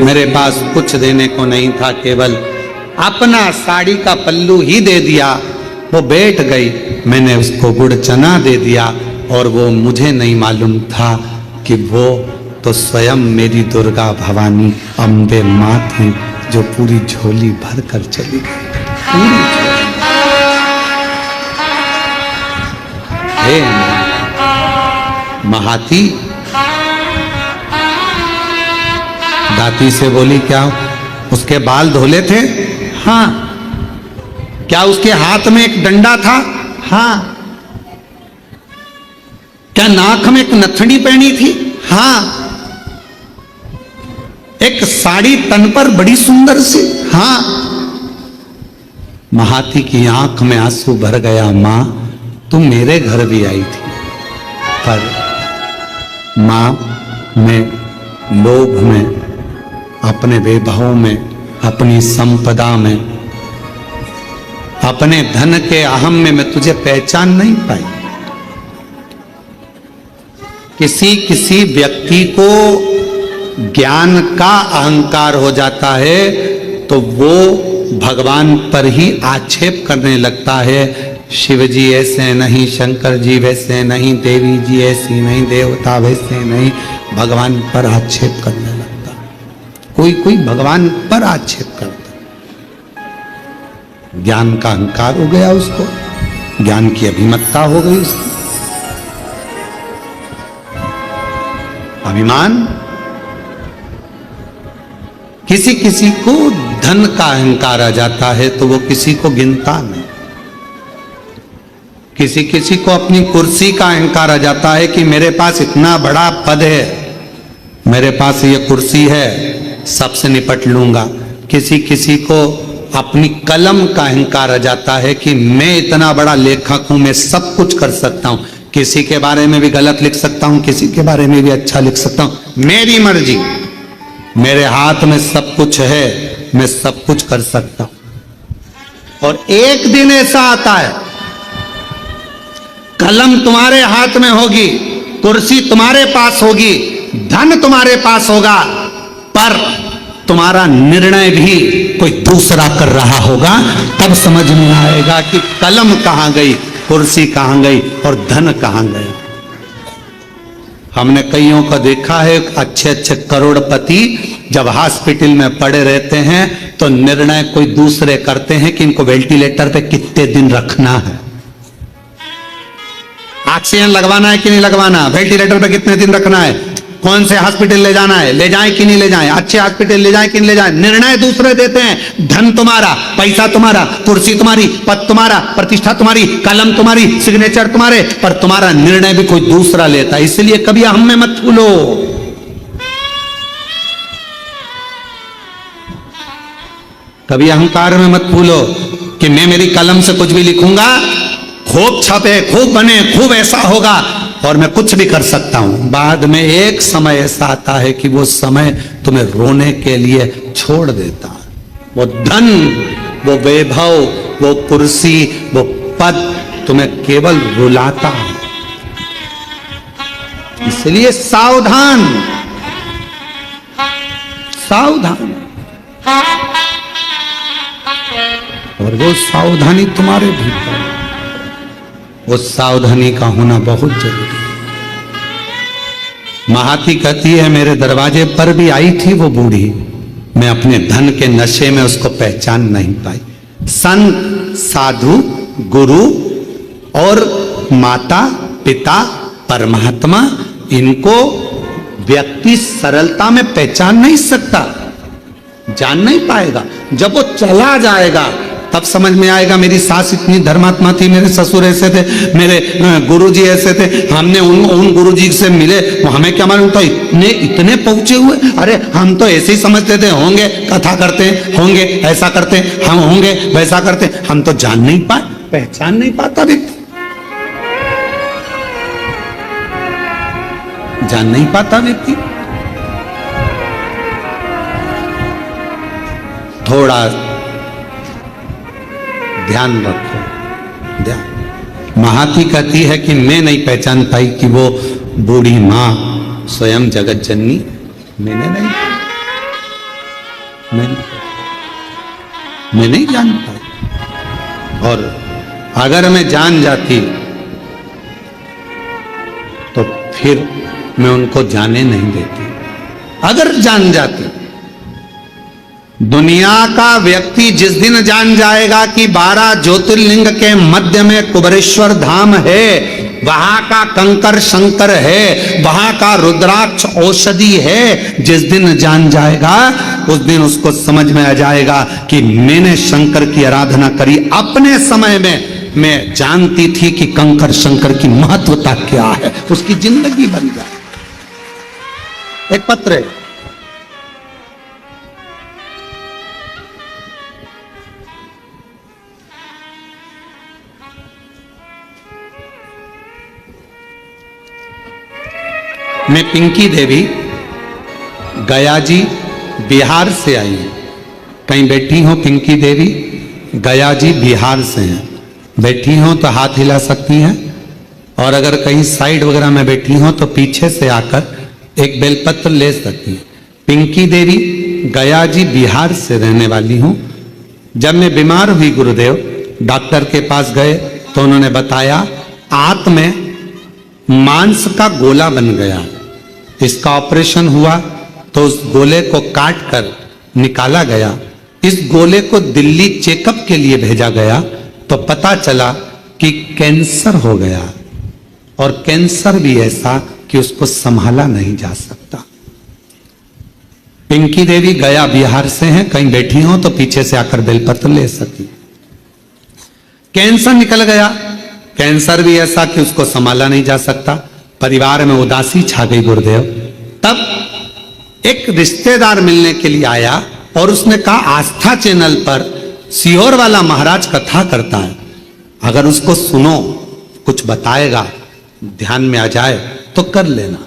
मेरे पास कुछ देने को नहीं था, केवल अपना साड़ी का पल्लू ही दे दिया। वो बैठ गई, मैंने उसको गुड़ चना दे दिया और वो मुझे नहीं मालूम था कि वो तो स्वयं मेरी दुर्गा भवानी अम्बे माँ थी, जो पूरी झोली भर कर चली गई, पूरी झोली। महाती दाती से बोली, क्या उसके बाल धोले थे? हाँ। क्या उसके हाथ में एक डंडा था? हाँ। क्या नाक में एक नथनी पहनी थी? हाँ। एक साड़ी तन पर बड़ी सुंदर सी? हाँ। महाती की आंख में आंसू भर गया। मां, तुम मेरे घर भी आई थी, पर मां, मैं लोभ में, अपने वैभव में, अपनी संपदा में, अपने धन के अहम में मैं तुझे पहचान नहीं पाई। किसी किसी व्यक्ति को ज्ञान का अहंकार हो जाता है तो वो भगवान पर ही आक्षेप करने लगता है। शिव जी ऐसे नहीं, शंकर जी वैसे नहीं, देवी जी ऐसी नहीं, देवता वैसे नहीं, भगवान पर आक्षेप करने लगता। कोई कोई भगवान पर आक्षेप करता। ज्ञान का अहंकार हो गया उसको, ज्ञान की अभिमत्ता हो गई उसकी, अभिमान। किसी किसी को धन का अहंकार आ जाता है तो वो किसी को गिनता नहीं। किसी किसी को अपनी कुर्सी का अहंकार आ जाता है कि मेरे पास इतना बड़ा पद है, मेरे पास ये कुर्सी है, सबसे निपट लूंगा। किसी किसी को अपनी कलम का अहंकार आ जाता है कि मैं इतना बड़ा लेखक हूं, मैं सब कुछ कर सकता हूं, किसी के बारे में भी गलत लिख सकता हूं, किसी के बारे में भी अच्छा लिख सकता हूं, मेरी मर्जी, मेरे हाथ में सब कुछ है, मैं सब कुछ कर सकता हूं। और एक दिन ऐसा आता है, कलम तुम्हारे हाथ में होगी, कुर्सी तुम्हारे पास होगी, धन तुम्हारे पास होगा, पर तुम्हारा निर्णय भी कोई दूसरा कर रहा होगा। तब समझ में आएगा कि कलम कहां गई, कुर्सी कहां गई और धन कहां गया। हमने कईयों को देखा है, अच्छे अच्छे करोड़पति जब हॉस्पिटल में पड़े रहते हैं तो निर्णय कोई दूसरे करते हैं कि इनको वेंटिलेटर पे कितने दिन रखना है, ऑक्सीजन लगवाना है कि नहीं लगवाना, वेंटिलेटर पे कितने दिन रखना है, कौन से हॉस्पिटल ले जाना है, ले जाएं कि नहीं ले जाएं, अच्छे हॉस्पिटल ले जाएं कि नहीं ले जाएं, निर्णय दूसरे देते हैं। धन तुम्हारा, पैसा तुम्हारा, कुर्सी तुम्हारी, पद तुम्हारा, प्रतिष्ठा तुम्हारी, कलम तुम्हारी, सिग्नेचर तुम्हारे, पर तुम्हारा निर्णय भी कोई दूसरा लेता है। इसलिए कभी अहम में मत फूलो। कभी अहंकार में मत भूलो कि मैं मेरी कलम से कुछ भी लिखूंगा, खूब छपे, खूब बने, खूब ऐसा होगा और मैं कुछ भी कर सकता हूं। बाद में एक समय ऐसा आता है कि वो समय तुम्हें रोने के लिए छोड़ देता है। वो धन, वो वैभव, वो कुर्सी, वो पद तुम्हें केवल रुलाता है। इसलिए सावधान, सावधान। और वो सावधानी तुम्हारे भीतर, वो सावधानी का होना बहुत जरूरी है। महाती कहती है मेरे दरवाजे पर भी आई थी वो बूढ़ी, मैं अपने धन के नशे में उसको पहचान नहीं पाई। संत, साधु, गुरु और माता पिता परमात्मा, इनको व्यक्ति सरलता में पहचान नहीं सकता, जान नहीं पाएगा। जब वो चला जाएगा तब समझ में आएगा मेरी सास इतनी धर्मात्मा थी, मेरे ससुर ऐसे थे, मेरे गुरुजी ऐसे थे, हमने उन गुरुजी से मिले, हमें क्या मालूम था इतने पहुंचे हुए। अरे हम तो ऐसे ही समझते थे, होंगे कथा करते हैं, होंगे ऐसा करते हैं, हम होंगे वैसा करते हैं। हम तो जान नहीं पाए, पहचान नहीं पाता व्यक्ति, जान नहीं पाता व्यक्ति। थोड़ा ध्यान रखो, ध्यान। महाती कहती है कि मैं नहीं पहचान पाई कि वो बूढ़ी मां स्वयं जगत जननी, मैं नहीं जान पाई। और अगर मैं जान जाती तो फिर मैं उनको जाने नहीं देती। अगर जान जाती, दुनिया का व्यक्ति जिस दिन जान जाएगा कि 12 ज्योतिर्लिंग के मध्य में कुबरेश्वर धाम है, वहां का कंकर शंकर है, वहां का रुद्राक्ष औषधि है, जिस दिन जान जाएगा उस दिन उसको समझ में आ जाएगा कि मैंने शंकर की आराधना करी अपने समय में, मैं जानती थी कि कंकर शंकर की महत्वता क्या है, उसकी जिंदगी बन जाए। एक पत्र है, मैं पिंकी देवी गया जी बिहार से आई हूं। कहीं बैठी हो पिंकी देवी? गया जी बिहार से हैं। बैठी हो तो हाथ हिला सकती हैं, और अगर कहीं साइड वगैरह में बैठी हो तो पीछे से आकर एक बेलपत्र ले सकती हैं। पिंकी देवी गया जी बिहार से रहने वाली हूं। जब मैं बीमार हुई गुरुदेव, डॉक्टर के पास गए तो उन्होंने बताया आंत में मांस का गोला बन गया। इसका ऑपरेशन हुआ तो उस गोले को काट कर निकाला गया। इस गोले को दिल्ली चेकअप के लिए भेजा गया तो पता चला कि कैंसर हो गया, और कैंसर भी ऐसा कि उसको संभाला नहीं जा सकता। पिंकी देवी गया बिहार से हैं, कहीं बैठी हो तो पीछे से आकर बेलपत्र ले सकती। कैंसर निकल गया, कैंसर भी ऐसा कि उसको संभाला नहीं जा सकता। परिवार में उदासी छा गई गुरुदेव। तब एक रिश्तेदार मिलने के लिए आया और उसने कहा आस्था चैनल पर सीहोर वाला महाराज कथा करता है, अगर उसको सुनो, कुछ बताएगा, ध्यान में आ जाए तो कर लेना।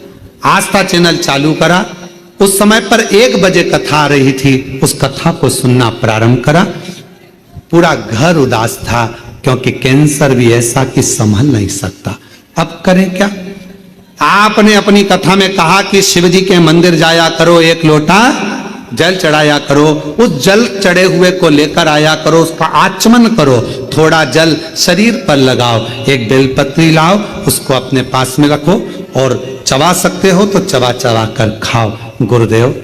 आस्था चैनल चालू करा। उस समय पर 1 बजे कथा आ रही थी। उस कथा को सुनना प्रारंभ करा। पूरा घर उदास था, क्योंकि कैंसर भी ऐसा कि संभल नहीं सकता। अब करें क्या? आपने अपनी कथा में कहा कि शिव जी के मंदिर जाया करो, 1 लोटा जल चढ़ाया करो, उस जल चढ़े हुए को लेकर आया करो, उसका आचमन करो, थोड़ा जल शरीर पर लगाओ, एक बेलपत्री लाओ, उसको अपने पास में रखो, और चबा सकते हो तो चबा चबा कर खाओ। गुरुदेव,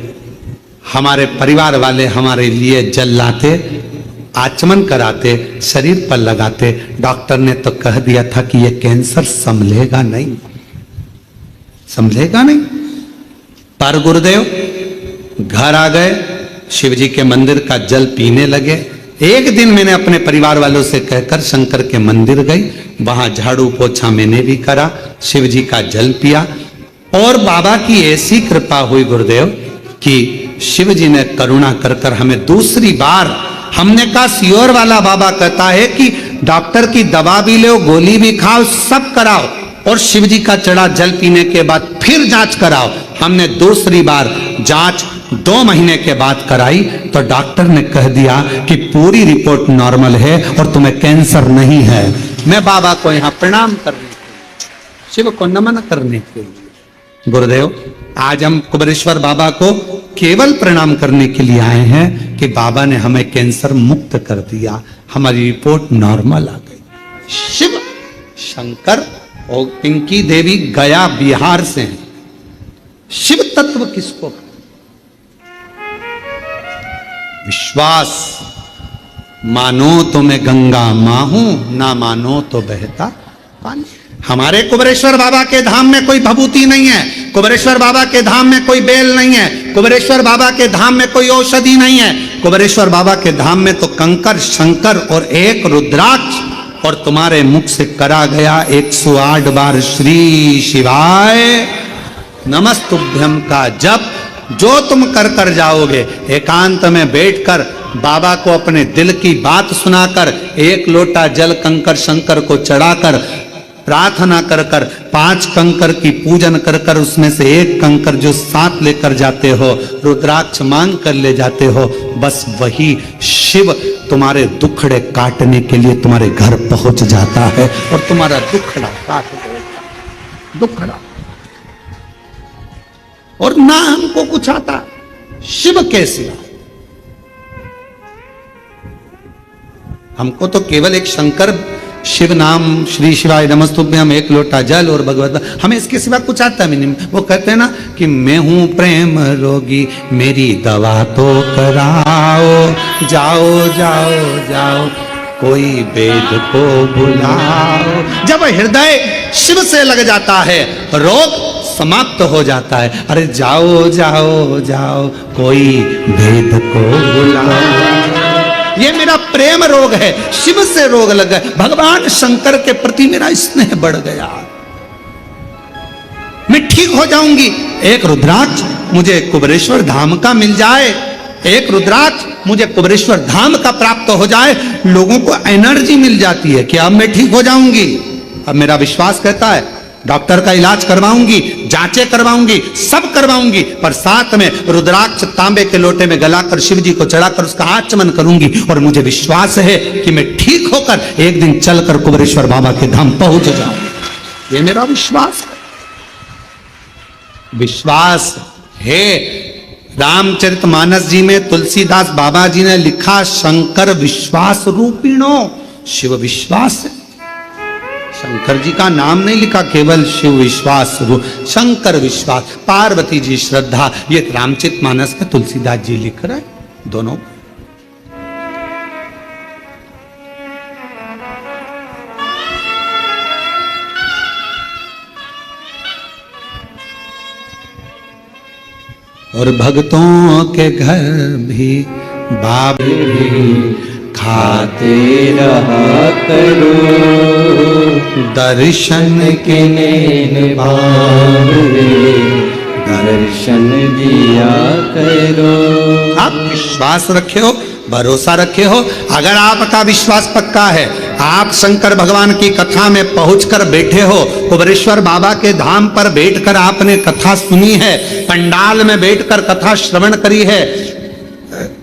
हमारे परिवार वाले हमारे लिए जल लाते, आचमन कराते, शरीर पर लगाते। डॉक्टर ने तो कह दिया था कि यह कैंसर संभलेगा नहीं, संभलेगा नहीं। पर गुरुदेव घर आ गए, शिव जी के मंदिर का जल पीने लगे। एक दिन मैंने अपने परिवार वालों से कहकर शंकर के मंदिर गई, वहां झाड़ू पोछा मैंने भी करा, शिव जी का जल पिया, और बाबा की ऐसी कृपा हुई गुरुदेव कि शिव जी ने करुणा कर कर हमें दूसरी बार हमने कहा सियोर वाला बाबा कहता है कि डॉक्टर की दवा भी लो, गोली भी खाओ, सब कराओ, और शिव जी का चढ़ा जल पीने के बाद फिर जांच कराओ। हमने दूसरी बार जांच 2 महीने के बाद कराई तो डॉक्टर ने कह दिया कि पूरी रिपोर्ट नॉर्मल है और तुम्हें कैंसर नहीं है। मैं बाबा को यहां प्रणाम करने के लिए, शिव को नमन करने के लिए, गुरुदेव आज हम कुबेरेश्वर बाबा को केवल प्रणाम करने के लिए आए हैं कि बाबा ने हमें कैंसर मुक्त कर दिया, हमारी रिपोर्ट नॉर्मल आ गई। शिव शंकर और पिंकी देवी गया बिहार से हैं। शिव तत्व किसको? विश्वास, मानो तो मैं गंगा मां हूं, ना मानो तो बहता पानी। हमारे कुबेरेश्वर बाबा के धाम में कोई भभूति नहीं है, कुबेरेश्वर बाबा के धाम में कोई बेल नहीं है, कुबेरेश्वर बाबा के धाम में कोई औषधि नहीं है। कुबेरेश्वर बाबा के धाम में तो कंकर, शंकर और एक रुद्राक्ष, और तुम्हारे मुख से करा गया 108 बार श्री शिवाय नमस्तुभ्यम का जप, जो तुम कर जाओगे एकांत में बैठकर बाबा को अपने दिल की बात सुनाकर, एक लोटा जल कंकर शंकर को चढ़ाकर, प्रार्थना कर 5 कंकर की पूजन कर उसमें से एक कंकर जो साथ लेकर जाते हो, रुद्राक्ष मांग कर ले जाते हो, बस वही शिव तुम्हारे दुखड़े काटने के लिए तुम्हारे घर पहुंच जाता है और तुम्हारा दुखड़ा काट देगा, दुखड़ा। और ना हमको कुछ आता शिव के सिवा, हमको तो केवल एक शंकर शिव नाम श्री शिवाय नमस्तुभ्यम, एक लोटा जल और भगवत, हमें इसके सिवा कुछ आता भी नहीं। वो कहते हैं ना कि मैं हूं प्रेम रोगी, मेरी दवा तो कराओ, जाओ जाओ जाओ कोई वेद को बुलाओ। जब हृदय शिव से लग जाता है रोग समाप्त हो जाता है। अरे जाओ जाओ जाओ कोई वेद को बुलाओ, ये मेरा प्रेम रोग है, शिव से रोग लग गया, भगवान शंकर के प्रति मेरा स्नेह बढ़ गया, मैं ठीक हो जाऊंगी। एक रुद्राक्ष मुझे कुबेरेश्वर धाम का मिल जाए, एक रुद्राक्ष मुझे कुबेरेश्वर धाम का प्राप्त हो जाए, लोगों को एनर्जी मिल जाती है कि अब मैं ठीक हो जाऊंगी। अब मेरा विश्वास कहता है डॉक्टर का इलाज करवाऊंगी, जांचें करवाऊंगी, सब करवाऊंगी, पर साथ में रुद्राक्ष तांबे के लोटे में गलाकर शिव जी को चढ़ाकर उसका आचमन करूंगी, और मुझे विश्वास है कि मैं ठीक होकर एक दिन चलकर कुबेरेश्वर बाबा के धाम पहुंच जाऊंगी। ये मेरा विश्वास है, विश्वास है। रामचरितमानस जी में तुलसीदास बाबा जी ने लिखा, शंकर विश्वास रूपिणो, शिव विश्वास है। शंकर जी का नाम नहीं लिखा, केवल शिव विश्वास, शंकर विश्वास, पार्वती जी श्रद्धा, ये रामचरितमानस में तुलसीदास जी लिख रहे हैं दोनों। और भक्तों के घर भी बाबे भी खाते रहा करो, दर्शन के नैन बांधे दर्शन दिया करो। आप विश्वास रखे हो, भरोसा रखे हो, अगर आपका विश्वास पक्का है, आप शंकर भगवान की कथा में पहुंचकर बैठे हो, कुबेरेश्वर बाबा के धाम पर बैठकर आपने कथा सुनी है, पंडाल में बैठकर कथा श्रवण करी है,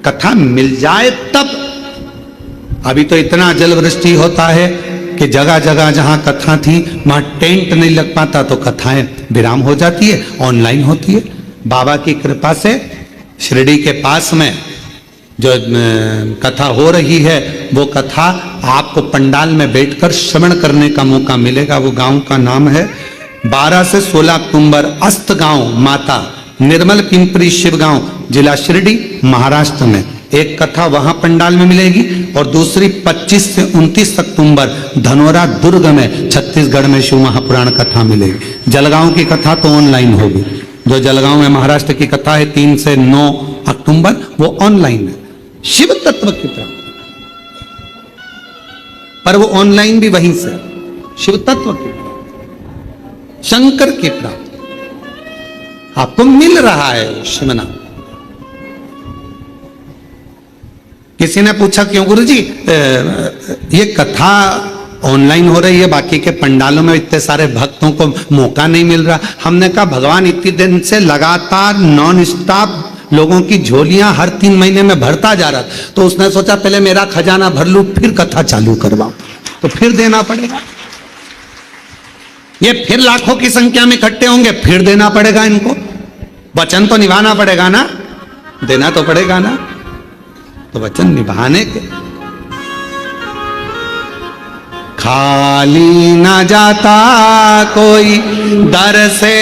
कथा मिल जाए तब। अभी तो इतना जल वृष्टि होता है कि जगह जगह जहां कथा थी वहां टेंट नहीं लग पाता, तो कथाएं विराम हो जाती है, ऑनलाइन होती है। बाबा की कृपा से शिरडी के पास में जो कथा हो रही है, वो कथा आपको पंडाल में बैठकर श्रवण करने का मौका मिलेगा। वो गांव का नाम है 12 से 16 अक्टूबर, अस्त गांव माता, निर्मल पिंपरी शिव गांव, जिला शिरडी, महाराष्ट्र में। एक कथा वहां पंडाल में मिलेगी और दूसरी 25 से 29 अक्टूबर धनोरा दुर्ग में, छत्तीसगढ़ में शिव महापुराण कथा मिलेगी। जलगांव की कथा तो ऑनलाइन होगी, जो जलगांव में महाराष्ट्र की कथा है 3 से 9 अक्टूबर, वो ऑनलाइन है। शिव तत्व की प्राप्ति, पर वो ऑनलाइन भी वहीं से, शिव तत्व की प्राप्ति, शंकर की प्राप्ति आपको मिल रहा है शिव नाम। किसी ने पूछा क्यों गुरुजी ये कथा ऑनलाइन हो रही है, बाकी के पंडालों में इतने सारे भक्तों को मौका नहीं मिल रहा। हमने कहा भगवान इतने दिन से लगातार नॉन स्टॉप लोगों की झोलियां हर 3 महीने में भरता जा रहा, तो उसने सोचा पहले मेरा खजाना भर लूं फिर कथा चालू करवाऊं, तो फिर देना पड़ेगा। ये फिर लाखों की संख्या में इकट्ठे होंगे, फिर देना पड़ेगा इनको। वचन तो निभाना पड़ेगा ना, देना तो पड़ेगा ना, तो वचन निभाने के खाली ना जाता कोई दर से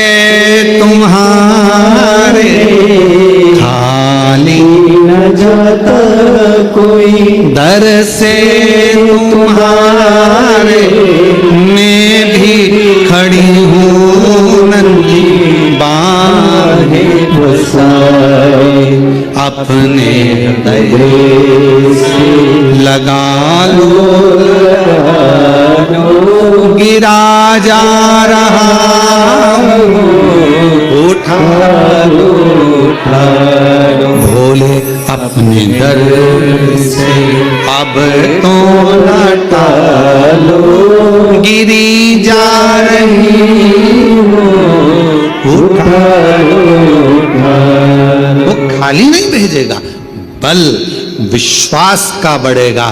तुम्हारे, खाली
न जाता कोई
दर से तुम्हारे, मैं भी खड़ी हूँ नन्ही बाहें
बसाए,
अपने हृदय से लगा लो, गिरा जा रहा उठा लो, भोले अपने दर से अब तो हटा लो, गिरी जा रही उठा लो। वो खाली नहीं भेजेगा, बल विश्वास का बढ़ेगा।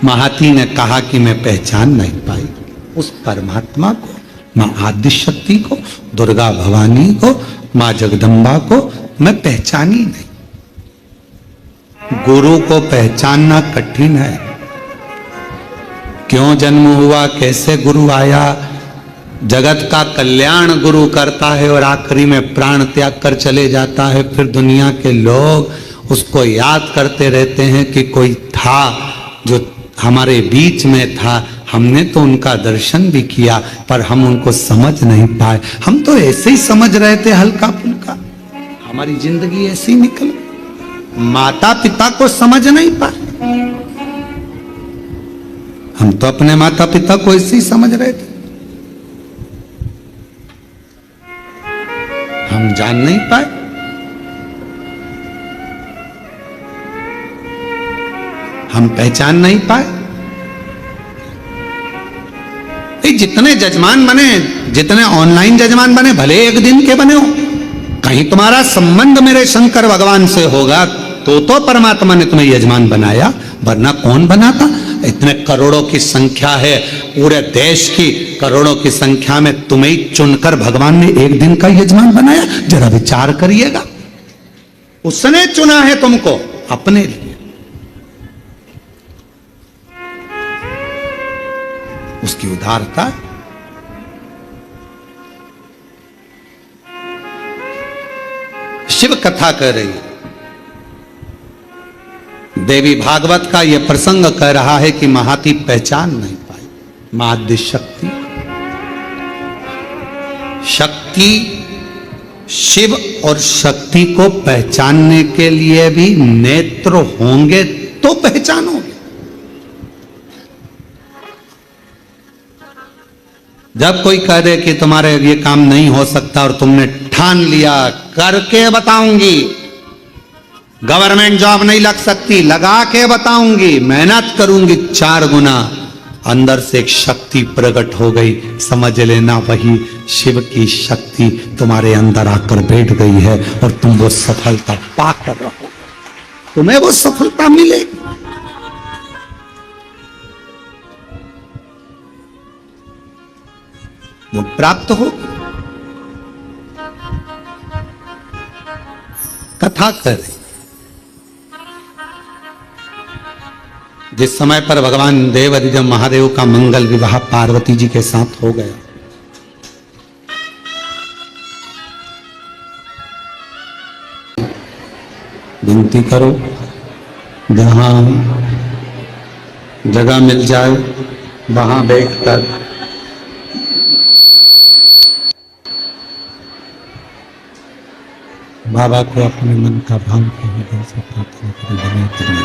महाती ने कहा कि मैं पहचान नहीं पाई उस परमात्मा को, मां आदि शक्ति को, दुर्गा भवानी को, मां जगदम्बा को मैं पहचानी नहीं। गुरु को पहचानना कठिन है। क्यों जन्म हुआ, कैसे गुरु आया, जगत का कल्याण गुरु करता है और आखिरी में प्राण त्याग कर चले जाता है। फिर दुनिया के लोग उसको याद करते रहते हैं कि कोई था जो हमारे बीच में था, हमने तो उनका दर्शन भी किया पर हम उनको समझ नहीं पाए। हम तो ऐसे ही समझ रहे थे हल्का फुल्का, हमारी जिंदगी ऐसी निकल, माता पिता को समझ नहीं पाए। हम तो अपने माता पिता को ऐसे ही समझ रहे थे, हम जान नहीं पाए। हम पहचान नहीं पाए। जितने जजमान बने, जितने ऑनलाइन जजमान बने, भले एक दिन के बने हो, कहीं तुम्हारा संबंध मेरे शंकर भगवान से होगा तो परमात्मा ने तुम्हें यजमान बनाया, वरना कौन बनाता। इतने करोड़ों की संख्या है, पूरे देश की करोड़ों की संख्या में तुम्हें ही चुनकर भगवान ने एक दिन का यजमान बनाया। जरा विचार करिएगा, उसने चुना है तुमको अपने लिए, उसकी उदारता। शिव कथा कह रही है, देवी भागवत का यह प्रसंग कह रहा है कि महाती पहचान नहीं पाई मां आदि शक्ति। शक्ति, शिव और शक्ति को पहचानने के लिए भी नेत्र होंगे तो पहचानोगे। जब कोई कह दे कि तुम्हारे ये काम नहीं हो सकता और तुमने ठान लिया करके बताऊंगी, गवर्नमेंट जॉब नहीं लग सकती, लगा के बताऊंगी, मेहनत करूंगी 4 गुना, अंदर से एक शक्ति प्रकट हो गई, समझ लेना वही शिव की शक्ति तुम्हारे अंदर आकर बैठ गई है और तुम वो सफलता पाकर रहो, तुम्हें वो सफलता मिलेगी। वो प्राप्त हो। कथा कर, जिस समय पर भगवान देव अधिदेव महादेव का मंगल विवाह पार्वती जी के साथ हो गया, विनती करो जहां जगह मिल जाए वहां बैठकर बाबा को अपने मन का भाव के हृदय से प्रार्थना करें।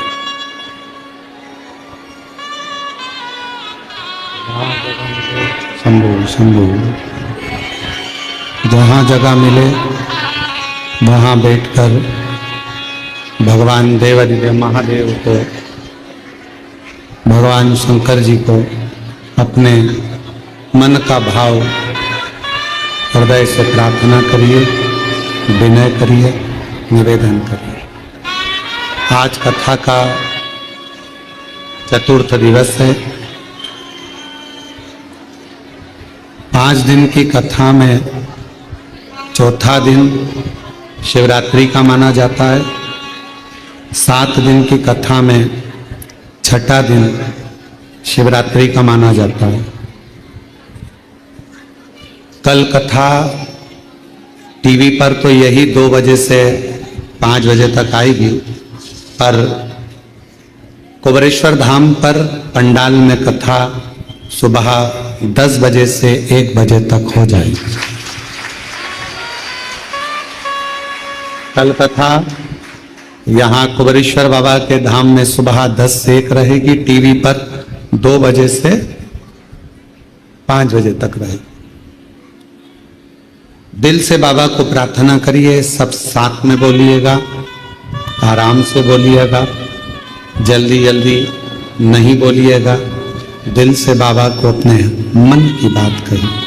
शंभू शंभू, जहाँ जगह मिले वहाँ बैठकर भगवान देवादिदेव महादेव को, भगवान शंकर जी को अपने मन का भाव हृदय से प्रार्थना करिए, विनय करिए, निवेदन करिए। आज कथा का चतुर्थ दिवस है। 5 दिन की कथा में चौथा दिन शिवरात्रि का माना जाता है। 7 दिन की कथा में छठा दिन शिवरात्रि का माना जाता है। कल कथा टीवी पर तो यही 2 बजे से 5 बजे तक आएगी, पर कुबरेश्वर धाम पर पंडाल में कथा सुबह 10 बजे से 1 बजे तक हो जाएगी। कल कथा यहाँ कुबरेश्वर बाबा के धाम में सुबह 10 से 1 रहेगी, टीवी पर 2 बजे से 5 बजे तक रहेगी। दिल से बाबा को प्रार्थना करिए, सब साथ में बोलिएगा, आराम से बोलिएगा, जल्दी जल्दी नहीं बोलिएगा। दिल से बाबा को अपने मन की बात कहिए।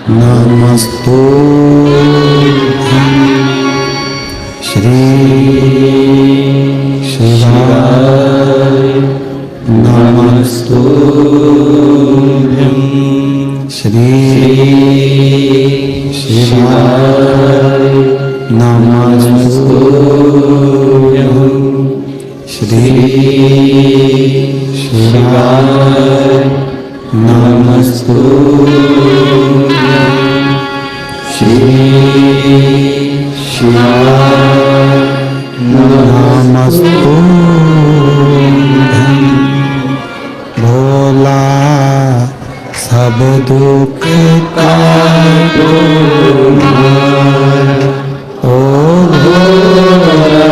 नमस्तु श्री शिवाय, नमस्तु श्री शिवाय, नमस्तु श्री शिवाय, नमस्तु श्री शिवाय, नमस्तु भोला सब दुख काटो, ओ भोला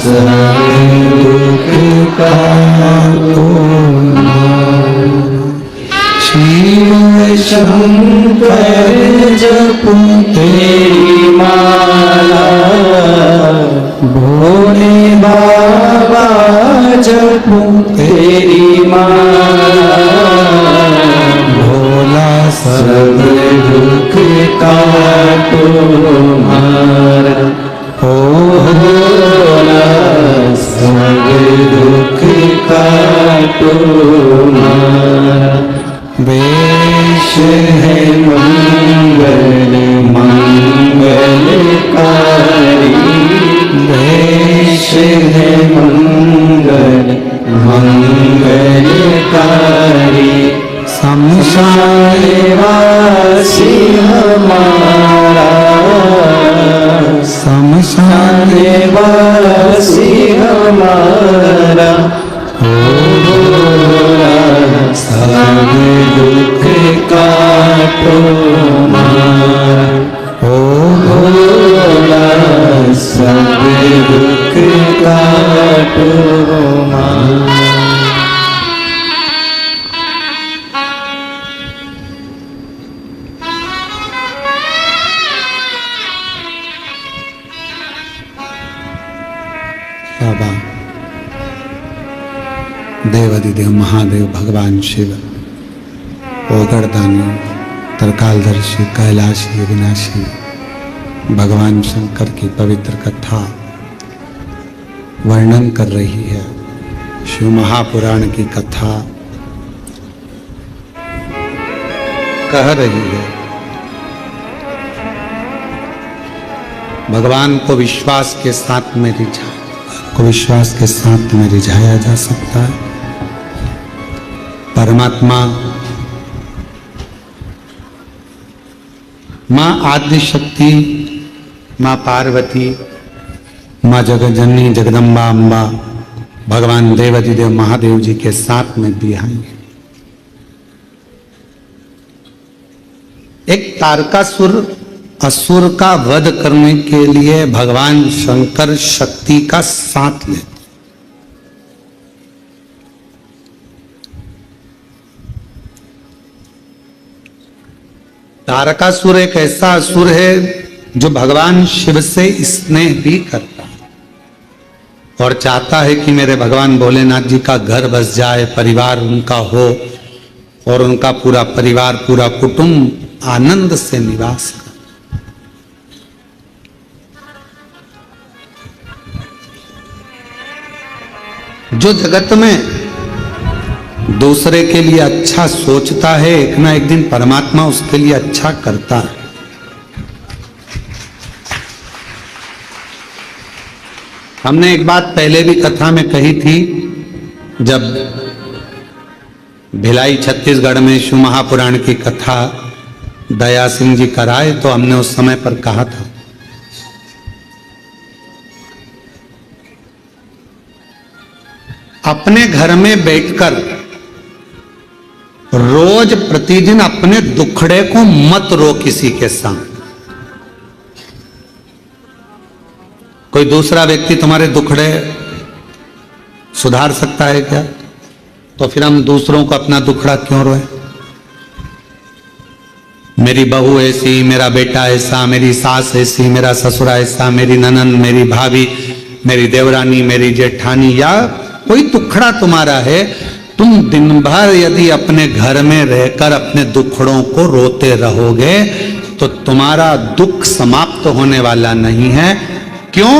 सब दुख काटो। शिव शंकर जपू तेरी माला, भोले बाबा जपू तेरी माला, भोला सब दुख काटो मारा, ओ भोला सब दुख काटो मारा। वेश है मंगल मंगलकारी, वेश है मंगल मंगलकारी, शमशान वासी हमारा, शमशान वासी हमारा, सब दुख काटो मारा, ओ भोला सब दुख काटो मारा। बाबा देवादिदेव महादेव भगवान शिव, ओगरदानी, तरकालदर्शी, कैलाशी, विनाशी भगवान शंकर की पवित्र कथा वर्णन कर रही है। शिव महापुराण की कथा कह रही है भगवान को विश्वास के साथ में विश्वास के साथ में रिझाया जा सकता है। परमात्मा माँ आद्य शक्ति, माँ पार्वती, माँ जगत जननी जगदम्बा अम्बा भगवान देवाधिदेव महादेव जी के साथ में भी आएंगे। एक तारकासुर असुर का वध करने के लिए भगवान शंकर शक्ति का साथ लेते। तारकासुर एक ऐसा असुर है जो भगवान शिव से स्नेह भी करता है और चाहता है कि मेरे भगवान भोलेनाथ जी का घर बस जाए, परिवार उनका हो और उनका पूरा परिवार, पूरा कुटुंब आनंद से निवास करे। जो जगत में दूसरे के लिए अच्छा सोचता है, एक ना एक दिन परमात्मा उसके लिए अच्छा करता है। हमने एक बात पहले भी कथा में कही थी, जब भिलाई छत्तीसगढ़ में शिव महापुराण की कथा दया सिंह जी कराए तो हमने उस समय पर कहा था अपने घर में बैठकर रोज प्रतिदिन अपने दुखड़े को मत रो किसी के साथ। कोई दूसरा व्यक्ति तुम्हारे दुखड़े सुधार सकता है क्या? तो फिर हम दूसरों को अपना दुखड़ा क्यों रोए? मेरी बहू ऐसी, मेरा बेटा ऐसा, मेरी सास ऐसी, मेरा ससुरा ऐसा, मेरी ननंद, मेरी भाभी, मेरी देवरानी, मेरी जेठानी, या कोई दुखड़ा तुम्हारा है, तुम दिन भर यदि अपने घर में रहकर अपने दुखड़ों को रोते रहोगे तो तुम्हारा दुख समाप्त होने वाला नहीं है। क्यों?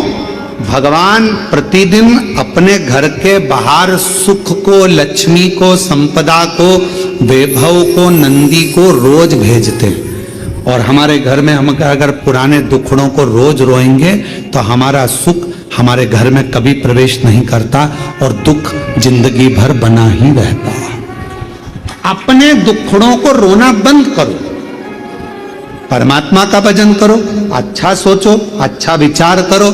भगवान प्रतिदिन अपने घर के बाहर सुख को, लक्ष्मी को, संपदा को, वैभव को, नंदी को रोज भेजते हैं। और हमारे घर में हम अगर पुराने दुखड़ों को रोज रोएंगे तो हमारा सुख हमारे घर में कभी प्रवेश नहीं करता और दुख जिंदगी भर बना ही रहता है। अपने दुखड़ों को रोना बंद करो, परमात्मा का भजन करो, अच्छा सोचो, अच्छा विचार करो।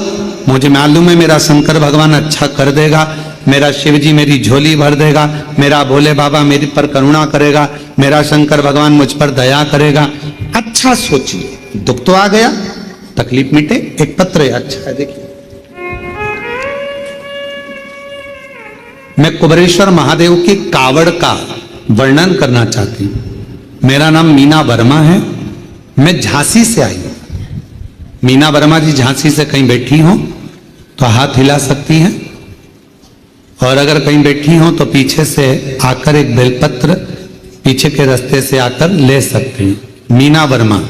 मुझे मालूम है मेरा शंकर भगवान अच्छा कर देगा, मेरा शिव जी मेरी झोली भर देगा, मेरा भोले बाबा मेरे पर करुणा करेगा, मेरा शंकर भगवान मुझ पर दया करेगा। अच्छा सोचिए, दुख तो आ गया, तकलीफ मिटे, एक पत्र है, अच्छा है। देखिए, मैं कुबरेश्वर महादेव की कावड़ का वर्णन करना चाहती हूं। मेरा नाम मीना वर्मा है, मैं झांसी से आई हूं। मीना वर्मा जी झांसी से कहीं बैठी हो तो हाथ हिला सकती हैं, और अगर कहीं बैठी हो तो पीछे से आकर एक बेलपत्र पीछे के रास्ते से आकर ले सकती हैं। मीना वर्मा,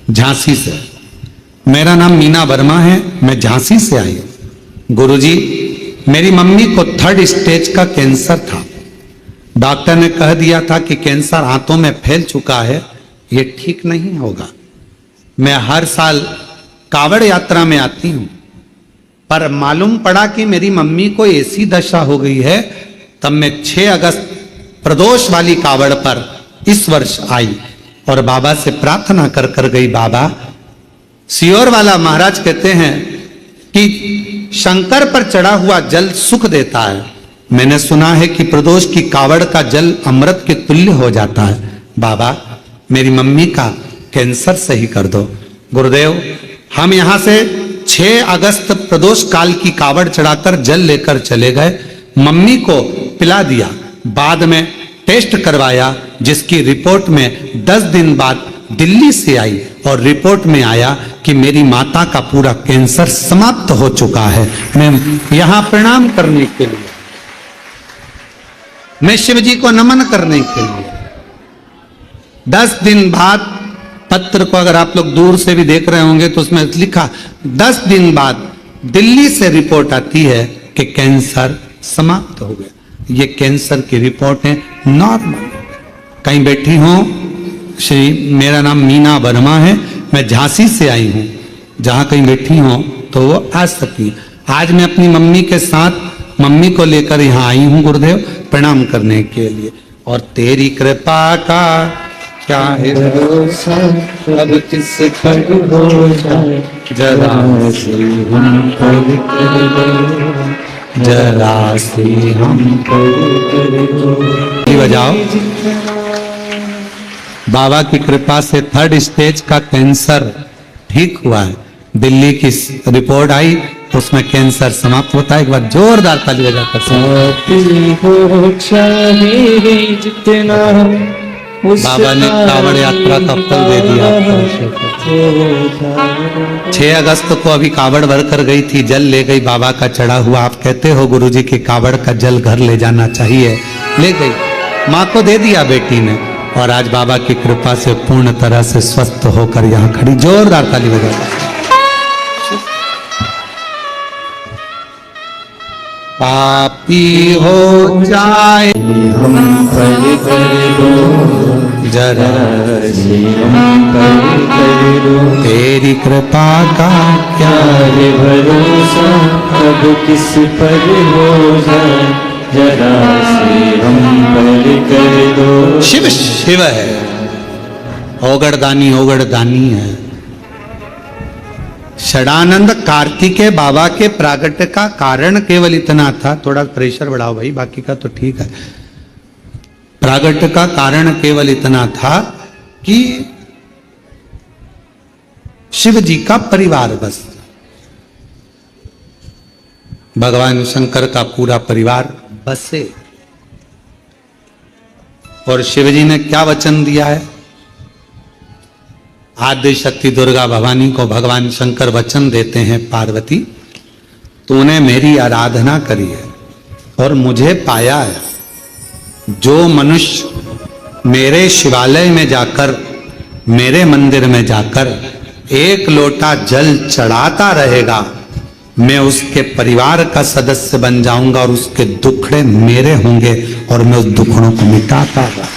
झांसी से। मेरा नाम मीना वर्मा है, मैं झांसी से आई हूं। गुरुजी, मेरी मम्मी को 3rd स्टेज का कैंसर था। डॉक्टर ने कह दिया था कि कैंसर हाथों में फैल चुका है, ये ठीक नहीं होगा। मैं हर साल कावड़ यात्रा में आती हूं, पर मालूम पड़ा कि मेरी मम्मी को ऐसी दशा हो गई है। तब मैं 6 अगस्त प्रदोष वाली कावड़ पर इस वर्ष आई और बाबा से प्रार्थना कर कर गई। बाबा, सियोर वाला महाराज कहते हैं कि शंकर पर चढ़ा हुआ जल सुख देता है। मैंने सुना है कि प्रदोष की कावड़ का जल अमृत के तुल्य हो जाता है। बाबा, मेरी मम्मी का कैंसर सही कर दो। गुरुदेव, हम यहां से 6 अगस्त प्रदोष काल की कावड़ चढ़ाकर जल लेकर चले गए, मम्मी को पिला दिया। बाद में टेस्ट करवाया, जिसकी रिपोर्ट में 10 दिन बाद दिल्ली से आई और रिपोर्ट में आया कि मेरी माता का पूरा कैंसर समाप्त हो चुका है। मैं यहां प्रणाम करने के लिए, मैं शिव जी को नमन करने के लिए 10 दिन बाद, पत्र को अगर आप लोग दूर से भी देख रहे होंगे तो उसमें लिखा 10 दिन बाद दिल्ली से रिपोर्ट आती है कि कैंसर समाप्त हो गया। ये कैंसर की रिपोर्ट है, नॉर्मल। कहीं बैठी हूं श्री, मेरा नाम मीना वर्मा है, मैं झांसी से आई हूं। जहां कहीं बैठी हो तो वो आ सकती है। आज मैं अपनी मम्मी के साथ, मम्मी को लेकर यहां आई हूं गुरुदेव प्रणाम करने के लिए। और तेरी कृपा का क्या है भरोसा, अब किस पर हो जाए जरा से हम पर जरा से हम
कर दो।
बजाओ। बाबा की कृपा से 3rd स्टेज का कैंसर ठीक हुआ है। दिल्ली की रिपोर्ट आई, उसमें कैंसर समाप्त होता है। एक बार जोरदार ताली बजाकर
साथी हो चाहे जितना
बाबा ने कांवड़ यात्रा का फल दे दिया। 6 अगस्त को अभी कांवड़ भरकर गई थी, जल ले गई बाबा का चढ़ा हुआ। आप कहते हो गुरुजी की कांवड़ का जल घर ले जाना चाहिए, ले गई, माँ को दे दिया बेटी ने, और आज बाबा की कृपा से पूर्ण तरह से स्वस्थ होकर यहाँ खड़ी। जोरदार ताली बजा। पापी हो जाए
हम पर कर दो,
जरा
से हम पर कर दो।
तेरी कृपा का क्या
प्यारे भरोसा अब किस पर हो जाए, जरा से हम पर कर दो।
शिव शिव है, ओगढ़ दानी है। षडानंद कार्तिकेय बाबा के प्रागट्य का कारण केवल इतना था, थोड़ा प्रेशर बढ़ाओ भाई, बाकी का तो ठीक है। प्रागट्य का कारण केवल इतना था कि शिव जी का परिवार, बस भगवान शंकर का पूरा परिवार बसे। और शिव जी ने क्या वचन दिया है? आद्य शक्ति दुर्गा भवानी को भगवान शंकर वचन देते हैं, पार्वती तूने मेरी आराधना करी है और मुझे पाया है। जो मनुष्य मेरे शिवालय में जाकर, मेरे मंदिर में जाकर 1 लोटा जल चढ़ाता रहेगा, मैं उसके परिवार का सदस्य बन जाऊंगा और उसके दुखड़े मेरे होंगे और मैं उस दुखड़ों को मिटाता रहूंगा।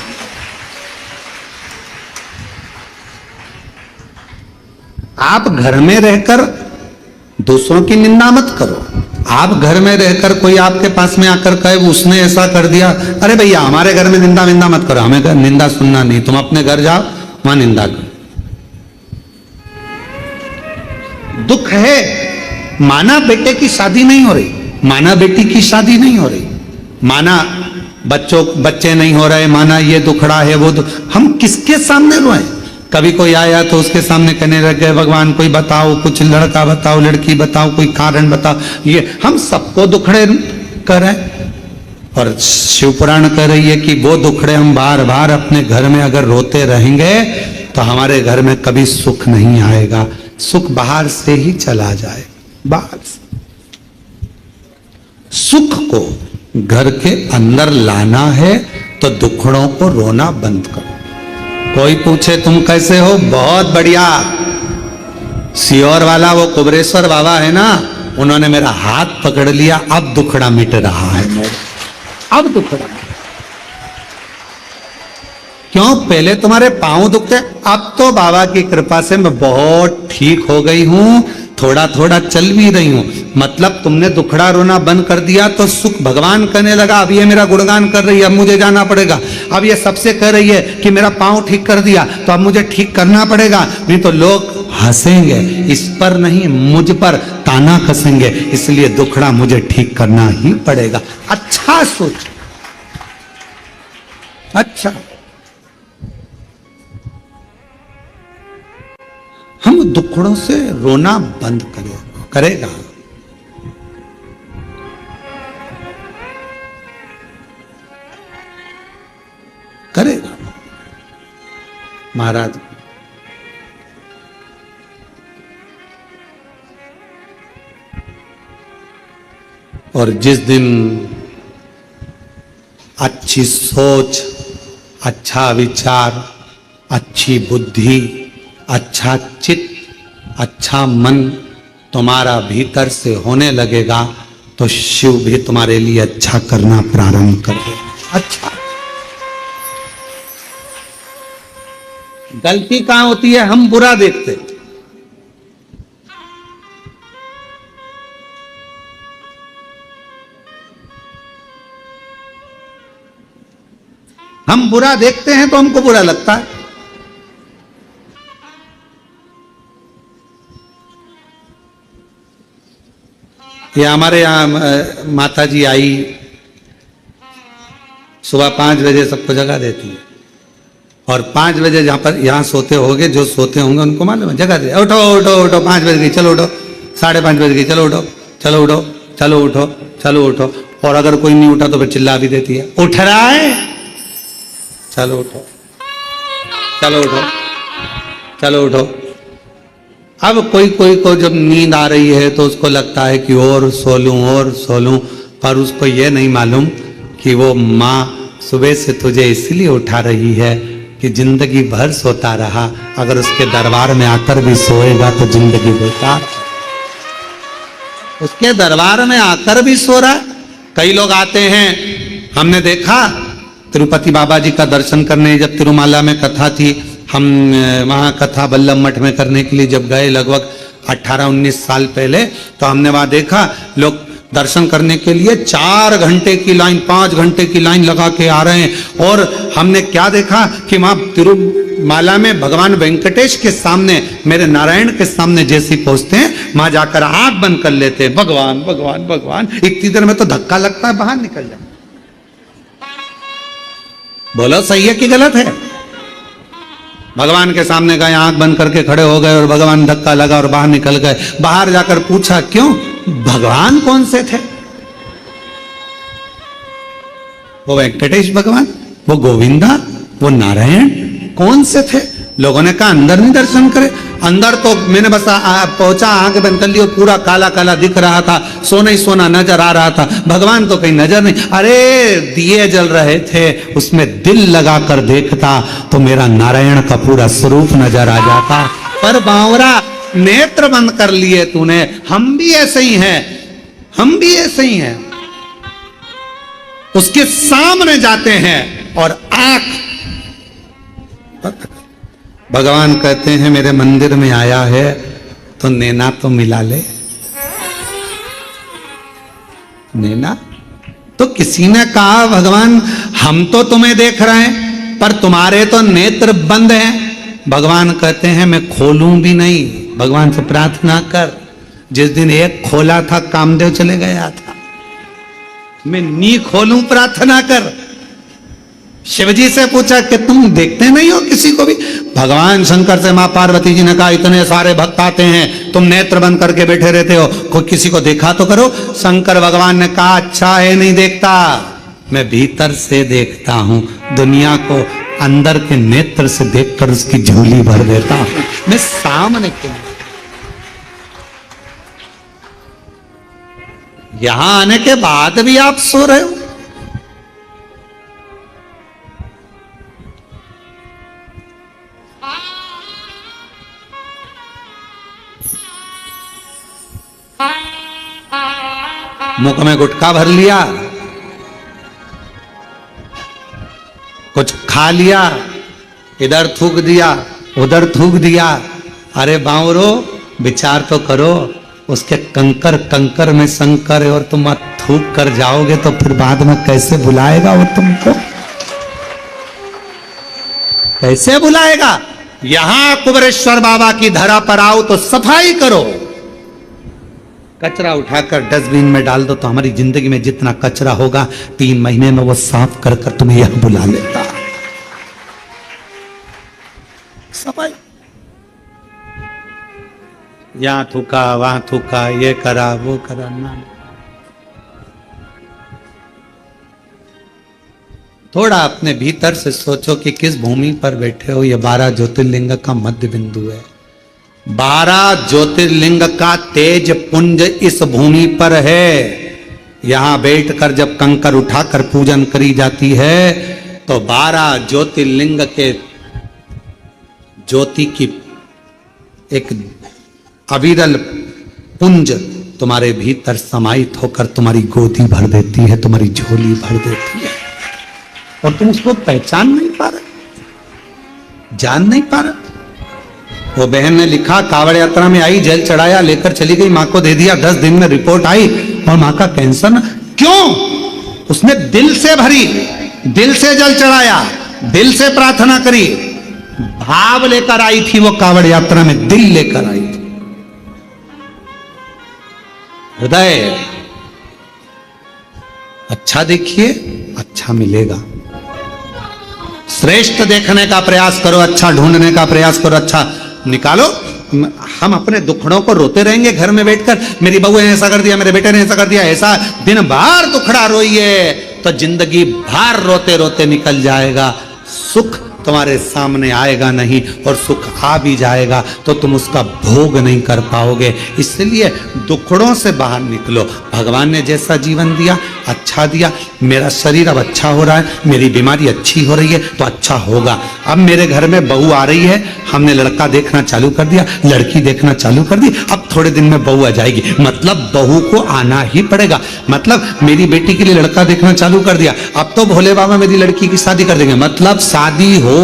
आप घर में रहकर दूसरों की निंदा मत करो। आप घर में रहकर कोई आपके पास में आकर कहे उसने ऐसा कर दिया, अरे भैया हमारे घर में निंदा मत करो, हमें निंदा सुनना नहीं। तुम अपने घर जाओ, वहां निंदा करो। दुख है, माना बेटे की शादी नहीं हो रही, माना बेटी की शादी नहीं हो रही, माना बच्चे नहीं हो रहे, माना ये दुखड़ा है वो हम किसके सामने रोए? कभी कोई आया तो उसके सामने कहने लग गए भगवान कोई बताओ, कुछ लड़का बताओ, लड़की बताओ, कोई कारण बताओ। ये हम सबको दुखड़े कर रहे हैं। और शिव पुराण कह रही है कि वो दुखड़े हम बार बार अपने घर में अगर रोते रहेंगे तो हमारे घर में कभी सुख नहीं आएगा। सुख बाहर से ही चला जाए, बाहर से। सुख को घर के अंदर लाना है तो दुखड़ों को रोना बंद करो। कोई पूछे तुम कैसे हो? बहुत बढ़िया। सियोर वाला वो कुबरेश्वर बाबा है ना, उन्होंने मेरा हाथ पकड़ लिया, अब दुखड़ा मिट रहा है। अब दुखड़ा क्यों? पहले तुम्हारे पांव दुखते, अब तो बाबा की कृपा से मैं बहुत ठीक हो गई हूं, थोड़ा थोड़ा चल भी रही हूं। मतलब तुमने दुखड़ा रोना बंद कर दिया तो सुख भगवान करने लगा। अब ये मेरा गुणगान कर रही है, अब मुझे जाना पड़ेगा। अब ये सबसे कह रही है कि मेरा पांव ठीक कर दिया तो अब मुझे ठीक करना पड़ेगा, नहीं तो लोग हंसेंगे। इस पर नहीं, मुझ पर ताना कसेंगे, इसलिए दुखड़ा मुझे ठीक करना ही पड़ेगा। अच्छा सोच, अच्छा हम दुखड़ों से रोना बंद करेगा। करेगा महाराज। और जिस दिन अच्छी सोच, अच्छा विचार, अच्छी बुद्धि, अच्छा चित्त, अच्छा मन तुम्हारा भीतर से होने लगेगा तो शिव भी तुम्हारे लिए अच्छा करना प्रारंभ कर देगा। अच्छा, गलती कहां होती है? हम बुरा देखते, हम बुरा देखते हैं तो हमको बुरा लगता है। ये हमारे यहाँ माता जी आई, सुबह 5 बजे सबको जगा देती है, और 5 बजे जहाँ पर यहाँ सोते होंगे, जो सोते होंगे उनको मालूम है, जगा दे, उठो उठो उठो, 5 बज गई, चलो उठो, 5:30 बज गई, चलो उठो, चलो उठो, चलो उठो, चलो उठो। और अगर कोई नहीं उठा तो फिर चिल्ला भी देती है, उठ रहा है, चलो उठो, चलो उठो, चलो उठो। अब कोई कोई को जब नींद आ रही है तो उसको लगता है कि और सो लूं, पर उसको ये नहीं मालूम कि वो माँ सुबह से तुझे इसलिए उठा रही है कि जिंदगी भर सोता रहा, अगर उसके दरबार में आकर भी सोएगा तो जिंदगी बेकार। उसके दरबार में आकर भी सो रहा। कई लोग आते हैं, हमने देखा तिरुपति बाबा जी का दर्शन करने, जब तिरुमाला में कथा थी, हम वहाँ कथा बल्लभ मठ में करने के लिए जब गए लगभग 18-19 साल पहले, तो हमने वहाँ देखा लोग दर्शन करने के लिए 4 घंटे की लाइन, 5 घंटे की लाइन लगा के आ रहे हैं। और हमने क्या देखा कि वहाँ तिरुमाला में भगवान वेंकटेश के सामने, मेरे नारायण के सामने जैसे ही पहुंचते हैं, वहां जाकर आंख बंद कर लेते हैं, भगवान भगवान भगवान। इतनी देर में तो धक्का लगता है, बाहर निकल जाए। बोलो सही है कि गलत है? भगवान के सामने गए, आंख बंद करके खड़े हो गए और भगवान धक्का लगा और बाहर निकल गए। बाहर जाकर पूछा क्यों? भगवान कौन से थे? वो वेंकटेश भगवान, वो गोविंदा, वो नारायण कौन से थे? लोगों ने कहा अंदर नहीं दर्शन करे। अंदर तो मैंने बस पहुंचा, आंख बंद कर ली और पूरा काला काला दिख रहा था, सोना ही सोना नजर आ रहा था, भगवान तो कहीं नजर नहीं। अरे दिए जल रहे थे, उसमें दिल लगाकर देखता तो मेरा नारायण का पूरा स्वरूप नजर आ जाता। पर बावरा, नेत्र बंद कर लिए तूने। हम भी ऐसे ही हैं, हम भी ऐसे ही हैं। उसके सामने जाते हैं और आंख, भगवान कहते हैं मेरे मंदिर में आया है तो नैना तो मिला ले। नैना तो किसी ने कहा भगवान हम तो तुम्हें देख रहे हैं पर तुम्हारे तो नेत्र बंद हैं। भगवान कहते हैं मैं खोलूं भी नहीं। भगवान से प्रार्थना कर। जिस दिन एक खोला था कामदेव चले गया था। मैं नी खोलूं, प्रार्थना कर। शिवजी से पूछा कि तुम देखते नहीं हो किसी को भी? भगवान शंकर से मां पार्वती जी ने कहा इतने सारे भक्त आते हैं, तुम नेत्र बंद करके बैठे रहते हो, कोई किसी को देखा तो करो। शंकर भगवान ने कहा अच्छा है नहीं देखता, मैं भीतर से देखता हूं। दुनिया को अंदर के नेत्र से देखकर उसकी झोली भर देता हूं। मैं सामने क्यों? यहां आने के बाद भी आप सो रहे हो। मुख में गुटखा भर लिया, कुछ खा लिया, इधर थूक दिया, उधर थूक दिया। अरे बावरो, विचार तो करो। उसके कंकर कंकर में शंकर है और तुम थूक कर जाओगे तो फिर बाद में कैसे बुलाएगा वो तुमको? कैसे बुलाएगा? यहां कुबेरेश्वर बाबा की धरा पर आओ तो सफाई करो। कचरा उठाकर डस्टबिन में डाल दो तो हमारी जिंदगी में जितना कचरा होगा 3 महीने में वो साफ कर कर तुम्हें यहां बुला लेता। सफाई। यहां थूका, वहां थूका, ये करा, वो करा ना। थोड़ा अपने भीतर से सोचो कि किस भूमि पर बैठे हो। ये 12 ज्योतिर्लिंग का मध्य बिंदु है। 12 ज्योतिर्लिंग का तेज पुंज इस भूमि पर है। यहां बैठकर जब कंकर उठाकर पूजन करी जाती है तो 12 ज्योतिर्लिंग के ज्योति की एक अविरल पुंज तुम्हारे भीतर समाहित होकर तुम्हारी गोदी भर देती है, तुम्हारी झोली भर देती है, और तुम उसको पहचान नहीं पा रहे, जान नहीं पा रहे। वो बहन ने लिखा कावड़ यात्रा में आई, जल चढ़ाया, लेकर चली गई, मां को दे दिया, 10 दिन में रिपोर्ट आई और मां का कैंसर न। क्यों? उसने दिल से भरी, दिल से जल चढ़ाया, दिल से प्रार्थना करी, भाव लेकर आई थी। वो कावड़ यात्रा में दिल लेकर आई थी। हृदय। अच्छा देखिए, अच्छा मिलेगा। श्रेष्ठ देखने का प्रयास करो, अच्छा ढूंढने का प्रयास करो, अच्छा निकालो। हम अपने दुखड़ों को रोते रहेंगे घर में बैठकर, मेरी बहू ने ऐसा कर दिया, मेरे बेटे ने ऐसा कर दिया, ऐसा दिन भर दुखड़ा रोइए तो जिंदगी भर रोते रोते निकल जाएगा। सुख तुम्हारे सामने आएगा नहीं, और सुख आ भी जाएगा तो तुम उसका भोग नहीं कर पाओगे। इसलिए दुखड़ों से बाहर निकलो। भगवान ने जैसा जीवन दिया अच्छा दिया, मेरा शरीर अब अच्छा हो रहा है, मेरी बीमारी अच्छी हो रही है तो अच्छा होगा। अब मेरे घर में बहू आ रही है, हमने लड़का देखना चालू कर दिया, लड़की देखना चालू कर दी, अब थोड़े दिन में बहू आ जाएगी, मतलब बहू को आना ही पड़ेगा। मतलब मेरी बेटी के लिए लड़का देखना चालू कर दिया, अब तो भोले बाबा मेरी लड़की की शादी कर देंगे, मतलब शादी होगी।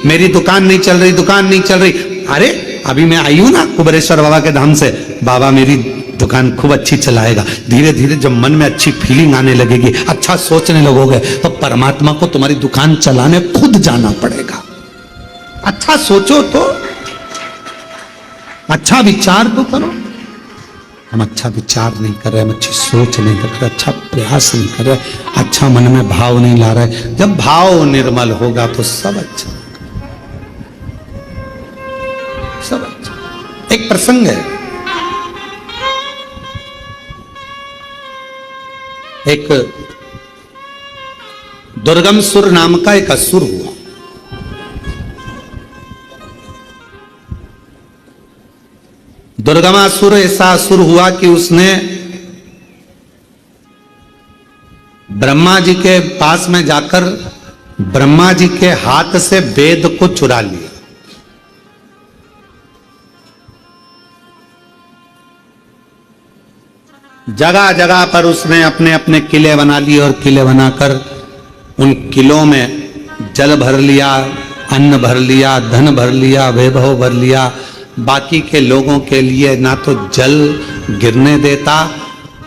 मेरी दुकान नहीं चल रही, दुकान नहीं चल रही, अरे अभी मैं आई हूं ना कुबेरेश्वर बाबा के धाम से, बाबा मेरी दुकान खूब अच्छी चलाएगा। धीरे धीरे जब मन में अच्छी फीलिंग आने लगेगी, अच्छा सोचने लगोगे, तो परमात्मा को तुम्हारी दुकान चलाने खुद जाना पड़ेगा। अच्छा सोचो तो, अच्छा विचार तो करो। हम अच्छा विचार नहीं कर रहे, हम अच्छी सोच नहीं कर रहे, अच्छा प्रयास नहीं कर रहे, अच्छा मन में भाव नहीं ला रहे। जब भाव निर्मल होगा तो सब अच्छा, सब अच्छा। एक प्रसंग है, एक दुर्गमसुर नाम का एक असुर हुआ। दुर्गमासुर ऐसा असुर हुआ कि उसने ब्रह्मा जी के पास में जाकर ब्रह्मा जी के हाथ से वेद को चुरा लिया। जगह जगह पर उसने अपने अपने किले बना लिए, और किले बनाकर उन किलों में जल भर लिया, अन्न भर लिया, धन भर लिया, वैभव भर लिया। बाकी के लोगों के लिए ना तो जल गिरने देता,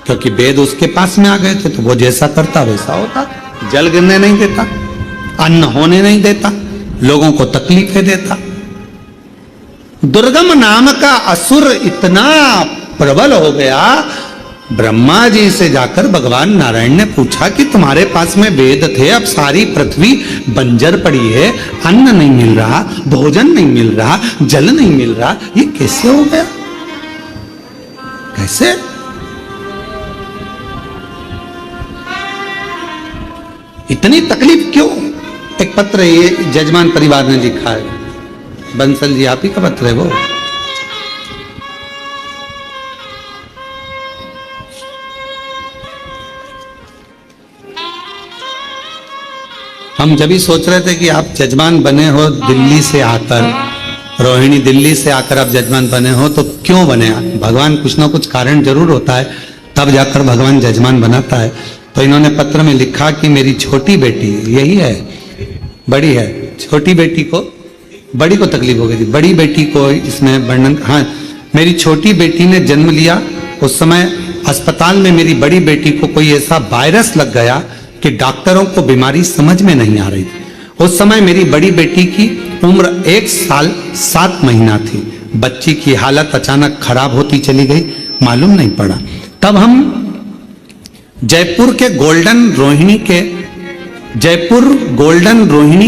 क्योंकि वेद उसके पास में आ गए थे, तो वो जैसा करता वैसा होता। जल गिरने नहीं देता, अन्न होने नहीं देता, लोगों को तकलीफें देता। दुर्गम नाम का असुर इतना प्रबल हो गया, ब्रह्मा जी से जाकर भगवान नारायण ने पूछा कि तुम्हारे पास में वेद थे, अब सारी पृथ्वी बंजर पड़ी है, अन्न नहीं मिल रहा, भोजन नहीं मिल रहा, जल नहीं मिल रहा, ये कैसे हो गया? कैसे? इतनी तकलीफ क्यों? एक पत्र ये जजमान परिवार ने लिखा है, बंसल जी आप ही का पत्र है वो। हम जब भी सोच रहे थे कि आप जजमान बने हो दिल्ली से आकर, रोहिणी दिल्ली से आकर आप जजमान बने हो, तो क्यों बने? भगवान कुछ ना कुछ कारण जरूर होता है, तब जाकर भगवान जजमान बनाता है। तो इन्होंने पत्र में लिखा कि मेरी छोटी बेटी, यही है, बड़ी है, छोटी बेटी को, बड़ी को तकलीफ हो गई थी, बड़ी बेटी को इसमें वर्णन, हाँ, मेरी छोटी बेटी ने जन्म लिया, उस समय अस्पताल में मेरी बड़ी बेटी को कोई ऐसा वायरस लग गया कि डॉक्टरों को बीमारी समझ में नहीं आ रही थी। उस समय मेरी बड़ी बेटी की उम्र 1 साल 7 महीना थी। बच्ची की हालत अचानक खराब होती चली गई, मालूम नहीं पड़ा। तब हम जयपुर गोल्डन रोहिणी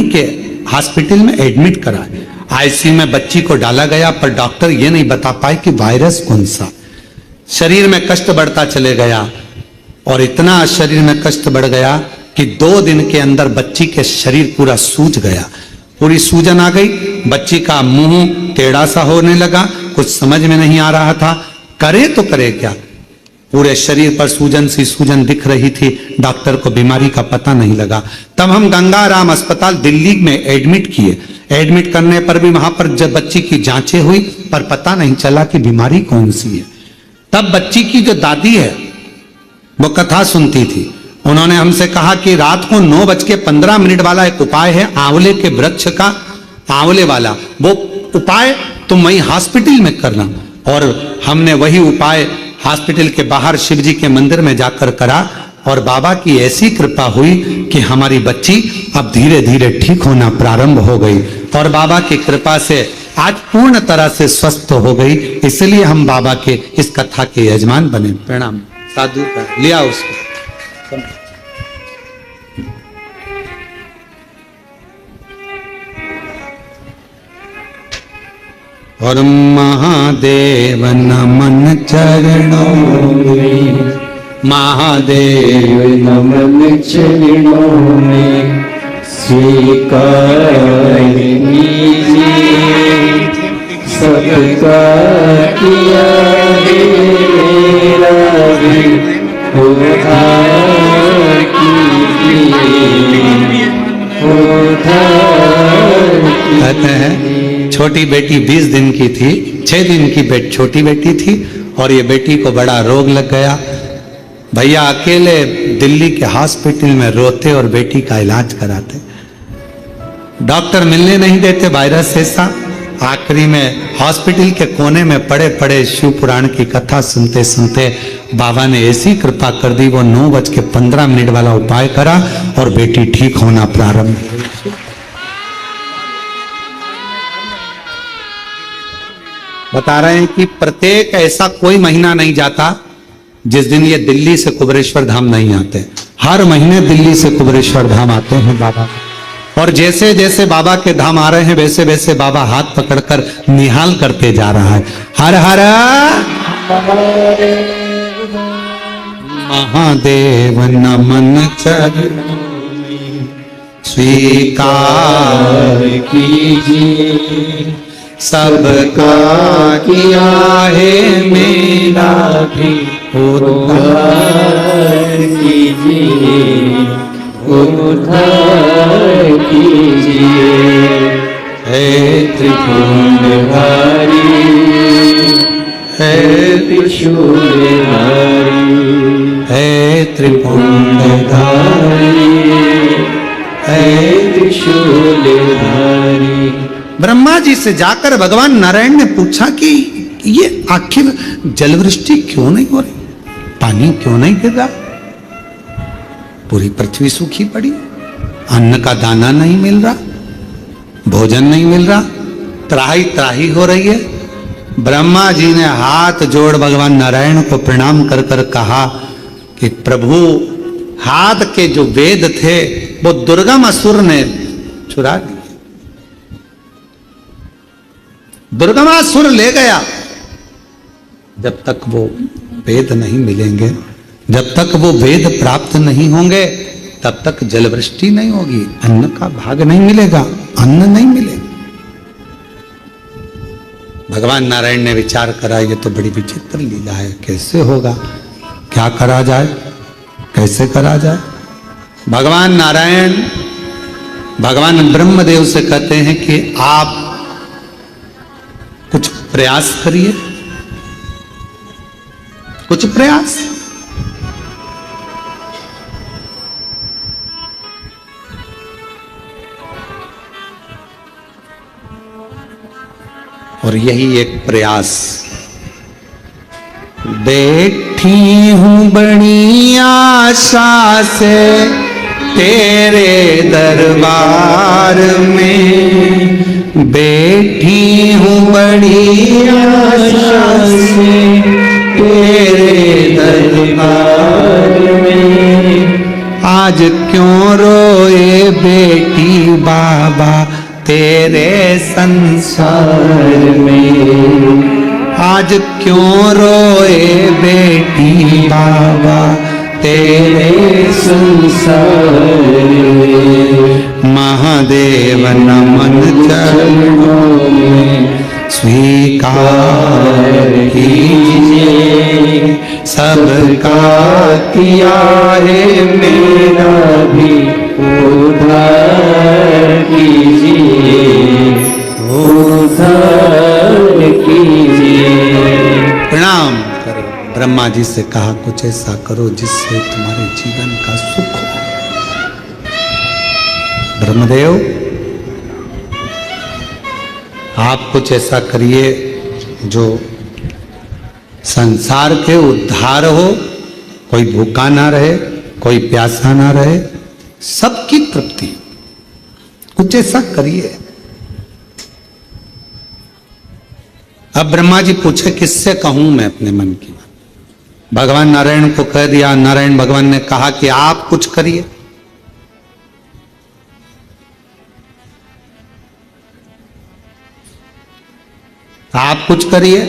के हॉस्पिटल में एडमिट कराए। आईसीयू में बच्ची को डाला गया, पर डॉक्टर ये नहीं बता पाए कि वायरस कौन सा। शरीर में कष्ट बढ़ता चले गया, और इतना शरीर में कष्ट बढ़ गया कि 2 दिन के अंदर बच्ची के शरीर पूरा सूज गया, पूरी सूजन आ गई। बच्ची का मुंह टेढ़ा सा होने लगा, कुछ समझ में नहीं आ रहा था, करे तो करे क्या। पूरे शरीर पर सूजन सी सूजन दिख रही थी, डॉक्टर को बीमारी का पता नहीं लगा। तब हम गंगाराम अस्पताल दिल्ली में एडमिट किए। एडमिट करने पर भी वहां पर जब बच्ची की जांचें हुई, पर पता नहीं चला कि बीमारी कौन सी है। तब बच्ची की जो दादी है वो कथा सुनती थी। उन्होंने हमसे कहा कि रात को 9:15 वाला एक उपाय है, आंवले के वृक्ष का, आंवले वाला वो उपाय तुम वहीं हॉस्पिटल में करना। और हमने वही उपाय हॉस्पिटल के बाहर शिव जी के मंदिर में जाकर करा, और बाबा की ऐसी कृपा हुई कि हमारी बच्ची अब धीरे धीरे ठीक होना प्रारंभ हो गई। और बाबा की कृपा से आज पूर्ण तरह से स्वस्थ हो गई। इसलिए हम बाबा के इस कथा के यजमान बने। प्रणाम साधु का लिया उसको। और महादेव नमन चरणों में, महादेव
नमन चरणों में, स्वीकार कीजिए सबका किया है मेरा भी उद्धार कीजिए, उद्धार
कहते हैं छोटी बेटी 20 दिन की थी, 6 दिन की छोटी बेटी थी और ये बेटी को बड़ा रोग लग गया। भैया अकेले दिल्ली के हॉस्पिटल में रोते और बेटी का इलाज कराते। डॉक्टर मिलने नहीं देते, वायरस ऐसा। आखिरी में हॉस्पिटल के कोने में पड़े पड़े शिव पुराण की कथा सुनते सुनते बाबा ने ऐसी कृपा कर दी, वो 9:15 वाला उपाय करा और बेटी ठीक होना प्रारंभ हुई। बता रहे हैं कि प्रत्येक ऐसा कोई महीना नहीं जाता जिस दिन ये दिल्ली से कुबेरेश्वर धाम नहीं आते। हर महीने दिल्ली से कुबेरेश्वर धाम आते हैं बाबा। और जैसे जैसे बाबा के धाम आ रहे हैं वैसे वैसे बाबा हाथ पकड़कर निहाल करते जा रहा है। हर हर महादेव नमन चरणों में, स्वीकार कीजिए सबका किया है मेरा भी उद्धार
कीजिए, उद्धार कीजिए। हे त्रिपुंडधारी, हे त्रिशूलधारी,
हे त्रिपुंडधारी,
हे त्रिशूलधारी।
ब्रह्मा जी से जाकर भगवान नारायण ने पूछा कि ये आखिर जलवृष्टि क्यों नहीं हो रही, पानी क्यों नहीं गिर रहा, पूरी पृथ्वी सूखी पड़ी, अन्न का दाना नहीं मिल रहा, भोजन नहीं मिल रहा, त्राही त्राही हो रही है। ब्रह्मा जी ने हाथ जोड़ भगवान नारायण को प्रणाम कर कर कहा कि प्रभु, हाथ के जो वेद थे वो दुर्गम असुर ने चुरा दिए, दुर्गमासुर ले गया। जब तक वो वेद नहीं मिलेंगे, जब तक वो वेद प्राप्त नहीं होंगे, तब तक जलवृष्टि नहीं होगी, अन्न का भाग नहीं मिलेगा, अन्न नहीं मिलेगा। भगवान नारायण ने विचार करा, ये तो बड़ी विचित्र लीला है, कैसे होगा, क्या करा जाए, कैसे करा जाए। भगवान नारायण भगवान ब्रह्मदेव से कहते हैं कि आप कुछ प्रयास करिए, कुछ प्रयास। और यही एक प्रयास। बैठी हूं बड़ी आशा से तेरे दरबार में, बैठी हूँ बड़ी आशा से तेरे दरबार में। आज क्यों रोए बेटी बाबा तेरे संसार में, आज क्यों रोए बेटी बाबा तेरे संसार में। महादेव नमन चरणों में, स्वीकार कीजिए सबका किया है मेरा भी उद्धार कीजिए, उद्धार कीजिए। प्रणाम करो। ब्रह्मा जी से कहा कुछ ऐसा करो जिससे तुम्हारे जीवन का सुख हो। ब्रह्मदेव आप कुछ ऐसा करिए जो संसार के उद्धार हो, कोई भूखा ना रहे, कोई प्यासा ना रहे, सबकी तृप्ति। कुछ ऐसा करिए। अब ब्रह्मा जी पूछे किससे कहूं मैं अपने मन की बात। भगवान नारायण को कह दिया। नारायण भगवान ने कहा कि आप कुछ करिए। आप कुछ करिए।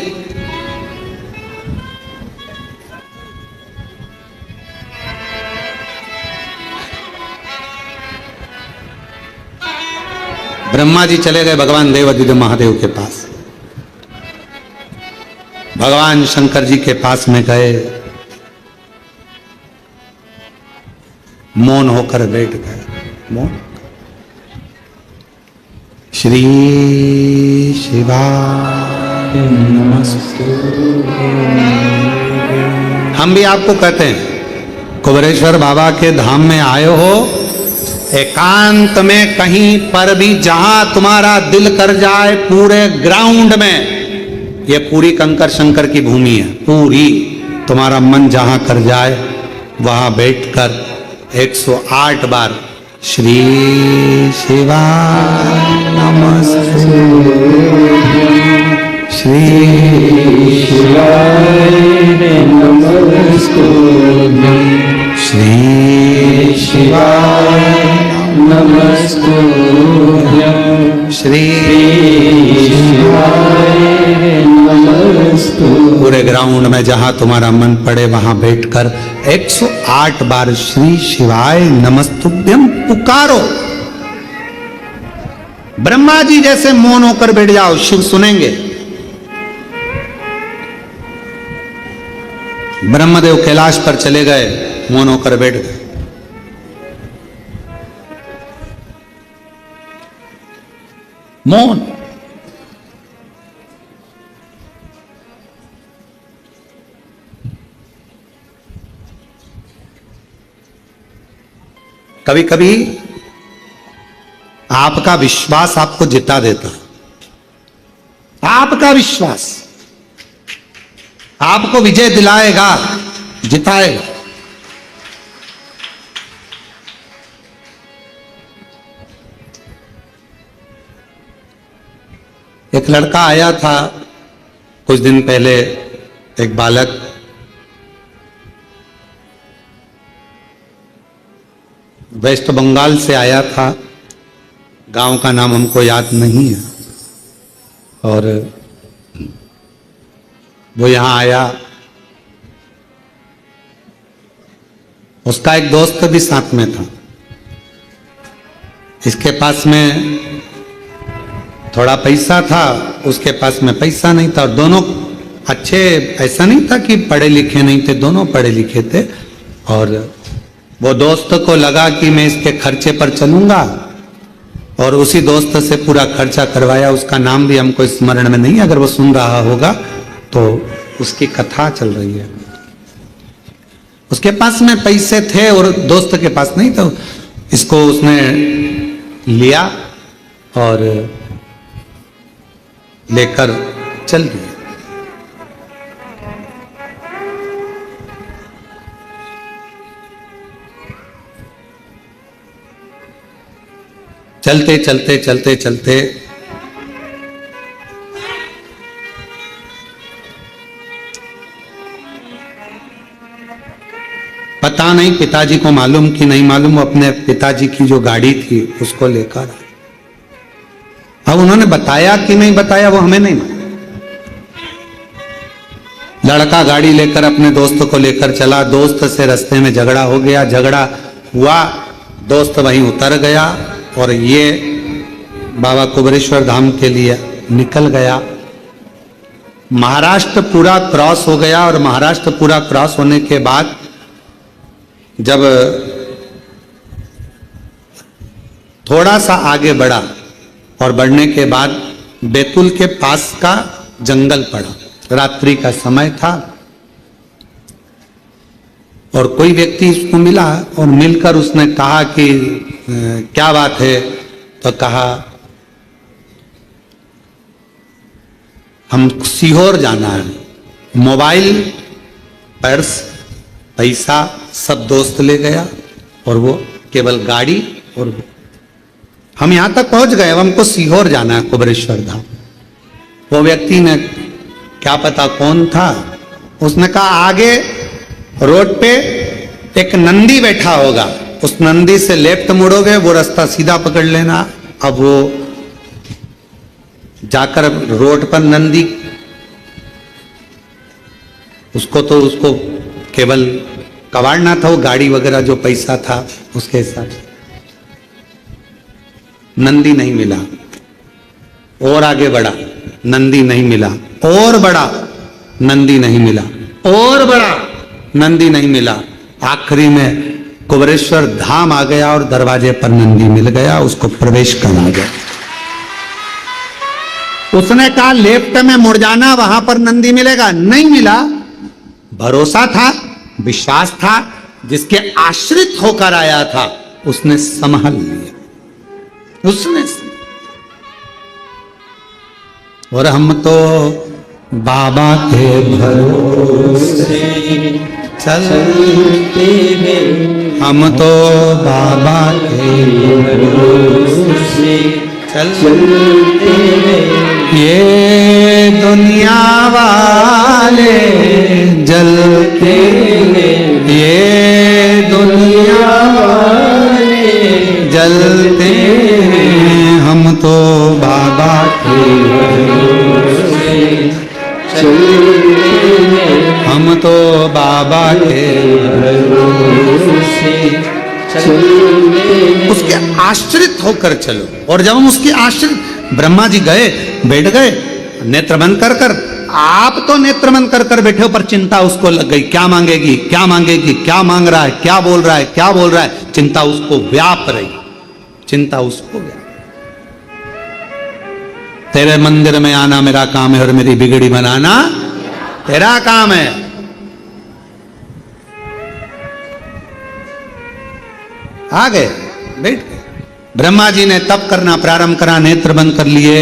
ब्रह्मा जी चले गए भगवान देवादिदेव महादेव के पास। भगवान शंकर जी के पास में गए, मौन होकर बैठ गए। मौन। श्री शिवाय नमस्तु। हम भी आपको कहते हैं कुबेरेश्वर बाबा के धाम में आए हो, एकांत में कहीं पर भी जहां तुम्हारा दिल कर जाए, पूरे ग्राउंड में, ये पूरी कंकर शंकर की भूमि है, पूरी तुम्हारा मन जहां कर जाए वहां बैठकर 108 बार श्री शिवाय नमस्तु, श्री
शिवाय नमस्तु,
श्री
शिवाय नमस्तु,
श्री
शिवाय नमस्तु।
पूरे ग्राउंड में जहां तुम्हारा मन पड़े वहां बैठकर 108 बार श्री शिवाय नमस्तुभ्यम पुकारो। ब्रह्मा जी जैसे मौन होकर बैठ जाओ, शिव सुनेंगे। ब्रह्मदेव कैलाश पर चले गए, मौन होकर बैठ गए। मौन। कभी कभी आपका विश्वास आपको जिता देता है। आपका विश्वास आपको विजय दिलाएगा, जिताएगा। एक लड़का आया था कुछ दिन पहले, एक बालक, वेस्ट बंगाल से आया था। गांव का नाम हमको याद नहीं है। और वो यहां आया, उसका एक दोस्त भी साथ में था। इसके पास में थोड़ा पैसा था, उसके पास में पैसा नहीं था। और दोनों अच्छे, ऐसा नहीं था कि पढ़े लिखे नहीं थे, दोनों पढ़े लिखे थे। और वो दोस्त को लगा कि मैं इसके खर्चे पर चलूंगा, और उसी दोस्त से पूरा खर्चा करवाया। उसका नाम भी हमको स्मरण में नहीं, अगर वो सुन रहा होगा तो उसकी कथा चल रही है। उसके पास में पैसे थे और दोस्त के पास नहीं था। इसको उसने लिया और लेकर चल दिया। चलते चलते चलते चलते पता नहीं पिताजी को मालूम कि नहीं मालूम, वो अपने पिताजी की जो गाड़ी थी उसको लेकर आए। अब उन्होंने बताया कि नहीं बताया वो हमें नहीं मालूम। लड़का गाड़ी लेकर अपने दोस्त को लेकर चला। दोस्त से रास्ते में झगड़ा हो गया, झगड़ा हुआ, दोस्त वहीं उतर गया और ये बाबा कुबेरेश्वर धाम के लिए निकल गया। महाराष्ट्र पूरा क्रॉस हो गया। और महाराष्ट्र पूरा क्रॉस होने के बाद जब थोड़ा सा आगे बढ़ा और बढ़ने के बाद बैतूल के पास का जंगल पड़ा। रात्रि का समय था और कोई व्यक्ति उसको मिला और मिलकर उसने कहा कि क्या बात है? तो कहा हम सीहोर जाना है। मोबाइल, पर्स, पैसा सब दोस्त ले गया और वो केवल गाड़ी। और हम यहां तक पहुंच गए, अब हमको सीहोर जाना है, कुबेरेश्वर धाम। वो व्यक्ति ने क्या पता कौन था। उसने कहा आगे रोड पे एक नंदी बैठा होगा, उस नंदी से लेफ्ट मुड़ोगे वो रास्ता सीधा पकड़ लेना। अब वो जाकर रोड पर नंदी, उसको केवल कबाड़ना था, वो गाड़ी वगैरह जो पैसा था उसके हिसाब से। नंदी नहीं मिला, और आगे बढ़ा, नंदी नहीं मिला, और बड़ा, नंदी नहीं मिला, और बड़ा, नंदी नहीं मिला। आखिरी में कुबरेश्वर धाम आ गया और दरवाजे पर नंदी मिल गया, उसको प्रवेश करा गया। उसने कहा लेफ्ट में मुड़ जाना, वहां पर नंदी मिलेगा, नहीं मिला। भरोसा था, विश्वास था, जिसके आश्रित होकर आया था उसने संभाल लिया, उसने। और हम तो बाबा के भरोसे चलते हैं, हम तो बाबा के भरोसे चलते हैं। ये दुनिया वाले जलते हैं, ये दुनिया वाले जलते हैं, हम तो बाबा के भरोसे चलते हैं, हम तो बाबा के भरोसे चलते हैं। उसके आश्रित होकर चलो। और जब हम उसके आश्रित, ब्रह्मा जी गए, बैठ गए, नेत्र बंद कर कर, आप तो नेत्र बंद कर कर बैठे हो, पर चिंता उसको लग गई, क्या मांगेगी, क्या मांगेगी, क्या मांग रहा है, क्या बोल रहा है, क्या बोल रहा है। चिंता उसको व्याप रही, चिंता उसको व्याप। तेरे मंदिर में आना मेरा काम है और मेरी बिगड़ी बनाना तेरा काम है। आ गए, बैठ गए। ब्रह्मा जी ने तप करना प्रारंभ करा, नेत्र बंद कर लिए।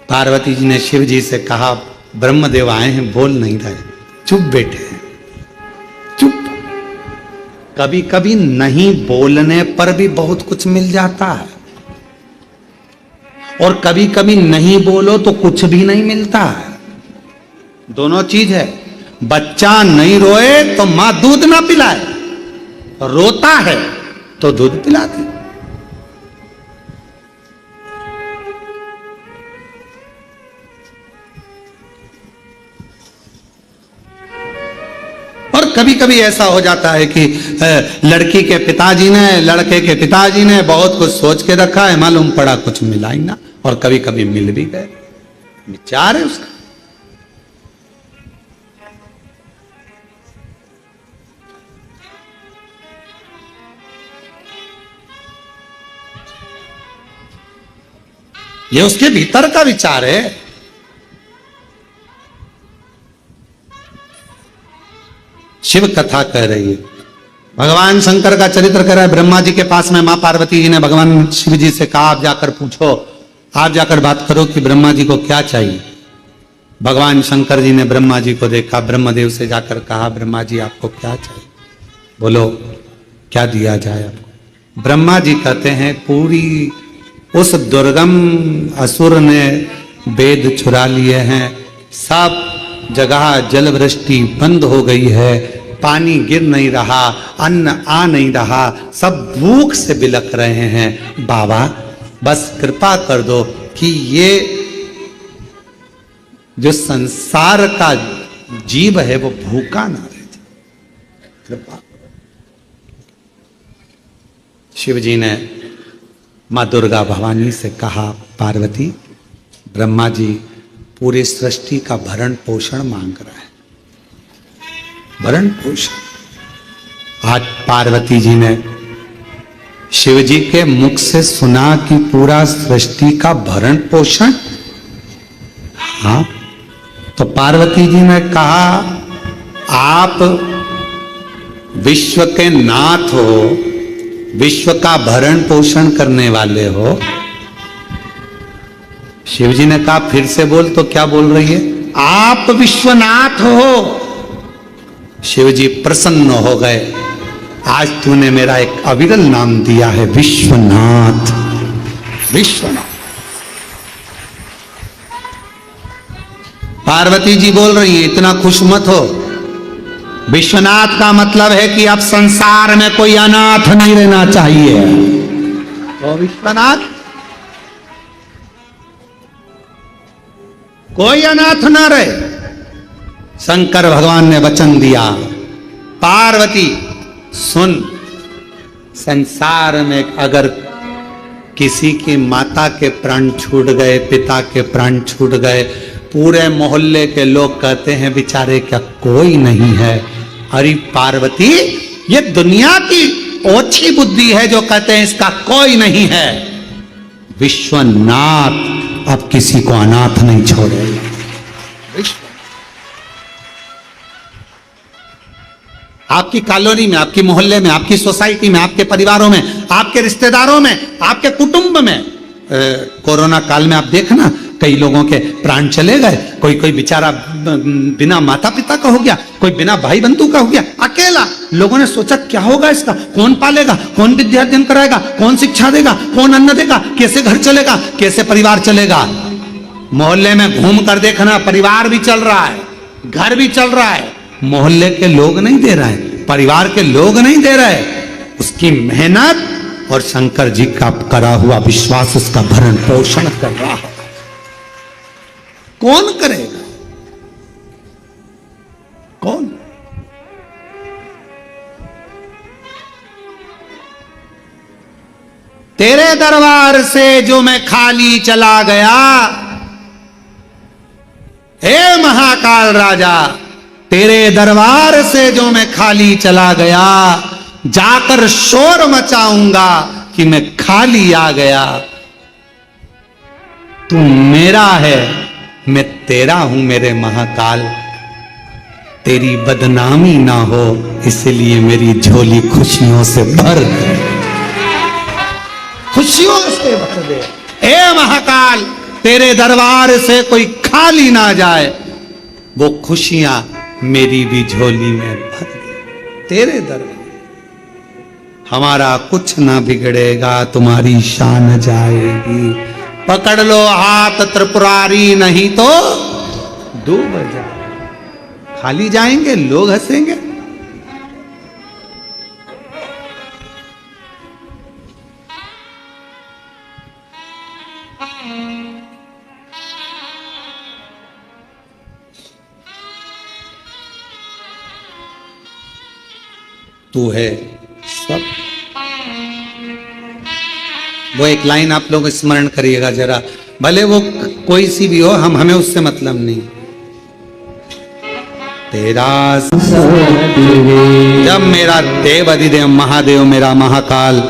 पार्वती जी ने शिव जी से कहा ब्रह्मदेव आए हैं, बोल नहीं रहे, चुप बैठे हैं, चुप। कभी कभी नहीं बोलने पर भी बहुत कुछ मिल जाता है, और कभी कभी नहीं बोलो तो कुछ भी नहीं मिलता है। दोनों चीज है। बच्चा नहीं रोए तो मां दूध ना पिलाए, रोता है तो दूध पिलाती। और कभी कभी ऐसा हो जाता है कि लड़की के पिताजी ने, लड़के के पिताजी ने बहुत कुछ सोच के रखा है, मालूम पड़ा कुछ मिला ही ना, और कभी कभी मिल भी गए। विचार है उसका। ये उसके भीतर का विचार है। शिव कथा कह रही है, भगवान शंकर का चरित्र कह रहा है। ब्रह्मा जी के पास में मां पार्वती जी ने भगवान शिव जी से कहा आप जाकर पूछो, आप जाकर बात करो कि ब्रह्मा जी को क्या चाहिए। भगवान शंकर जी ने ब्रह्मा जी को देखा, ब्रह्मदेव से जाकर कहा ब्रह्मा जी आपको क्या चाहिए, बोलो क्या दिया जाए आपको। ब्रह्मा जी कहते हैं पूरी उस दुर्गम असुर ने वेद चुरा लिए हैं, सब जगह जल वृष्टि बंद हो गई है, पानी गिर नहीं रहा, अन्न आ नहीं रहा, सब भूख से बिलख रहे हैं। बाबा बस कृपा कर दो कि ये जो संसार का जीव है वो भूखा ना रह जाए, कृपा। शिव जी ने मां दुर्गा भवानी से कहा पार्वती ब्रह्मा जी पूरी सृष्टि का भरण पोषण मांग रहा है, भरण पोषण। आज पार्वती जी ने शिव जी के मुख से सुना कि पूरा सृष्टि का भरण पोषण। हाँ, तो पार्वती जी ने कहा आप विश्व के नाथ हो, विश्व का भरण पोषण करने वाले हो। शिव जी ने कहा फिर से बोल, तो क्या बोल रही है, आप विश्वनाथ हो। शिव जी प्रसन्न हो गए, आज तूने मेरा एक अविरल नाम दिया है, विश्वनाथ। विश्वनाथ पार्वती जी बोल रही है इतना खुश मत हो। विश्वनाथ का मतलब है कि अब संसार में कोई अनाथ नहीं रहना चाहिए। तो विश्वनाथ कोई अनाथ ना रहे। शंकर भगवान ने वचन दिया, पार्वती सुन, संसार में अगर किसी की माता के प्राण छूट गए, पिता के प्राण छूट गए, पूरे मोहल्ले के लोग कहते हैं बेचारे क्या कोई नहीं है। अरे पार्वती, ये दुनिया की ओछी बुद्धि है जो कहते हैं इसका कोई नहीं है। विश्वनाथ अब किसी को अनाथ नहीं छोड़ेगा। आपकी कॉलोनी में, आपकी मोहल्ले में, आपकी सोसाइटी में, आपके परिवारों में, आपके रिश्तेदारों में, आपके कुटुंब में कोरोना काल में आप देखना कई लोगों के प्राण चले गए। कोई कोई बेचारा बिना माता पिता का हो गया, कोई बिना भाई बंधु का हो गया, अकेला। लोगों ने सोचा क्या होगा इसका, कौन पालेगा, कौन विद्या अध्ययन कराएगा, कौन शिक्षा देगा, कौन अन्न देगा, कैसे घर चलेगा, कैसे परिवार चलेगा। मोहल्ले में घूम कर देखना, परिवार भी चल रहा है, घर भी चल रहा है, मोहल्ले के लोग नहीं दे रहे, परिवार के लोग नहीं दे रहे। उसकी मेहनत और शंकर जी का करा हुआ विश्वास उसका भरण पोषण कर रहा है। कौन करेगा, कौन? तेरे दरबार से जो मैं खाली चला गया, हे महाकाल राजा, तेरे दरबार से जो मैं खाली चला गया, जाकर शोर मचाऊंगा कि मैं खाली आ गया। तू मेरा है, मैं तेरा हूं मेरे महाकाल। तेरी बदनामी ना हो इसलिए मेरी झोली खुशियों से भर दे, खुशियों से भर दे। हे महाकाल, तेरे दरबार से कोई खाली ना जाए, वो खुशियां मेरी भी झोली में भर दे। तेरे दरबार हमारा कुछ ना बिगड़ेगा, तुम्हारी शान जाएगी। पकड़ लो हाथ त्रिपुरारी, नहीं तो डूब जाए। खाली जाएंगे, लोग हंसेंगे। तू है सब। वो एक लाइन आप लोग स्मरण करिएगा जरा, भले वो कोई सी भी हो, हमें उससे मतलब नहीं। तेरा जब मेरा देव अधिदेव महादेव, मेरा महाकाल,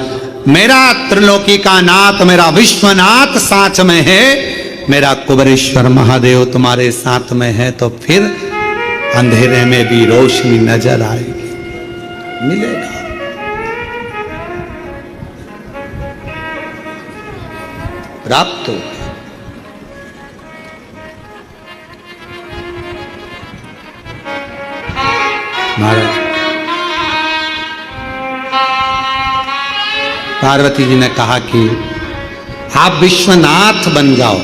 मेरा त्रिलोकी का नाथ, मेरा विश्वनाथ साथ में है, मेरा कुबेरेश्वर महादेव तुम्हारे साथ में है, तो फिर अंधेरे में भी रोशनी नजर आएगी, मिलेगा। प्राप्त हो। महाराज पार्वती जी ने कहा कि आप विश्वनाथ बन जाओ।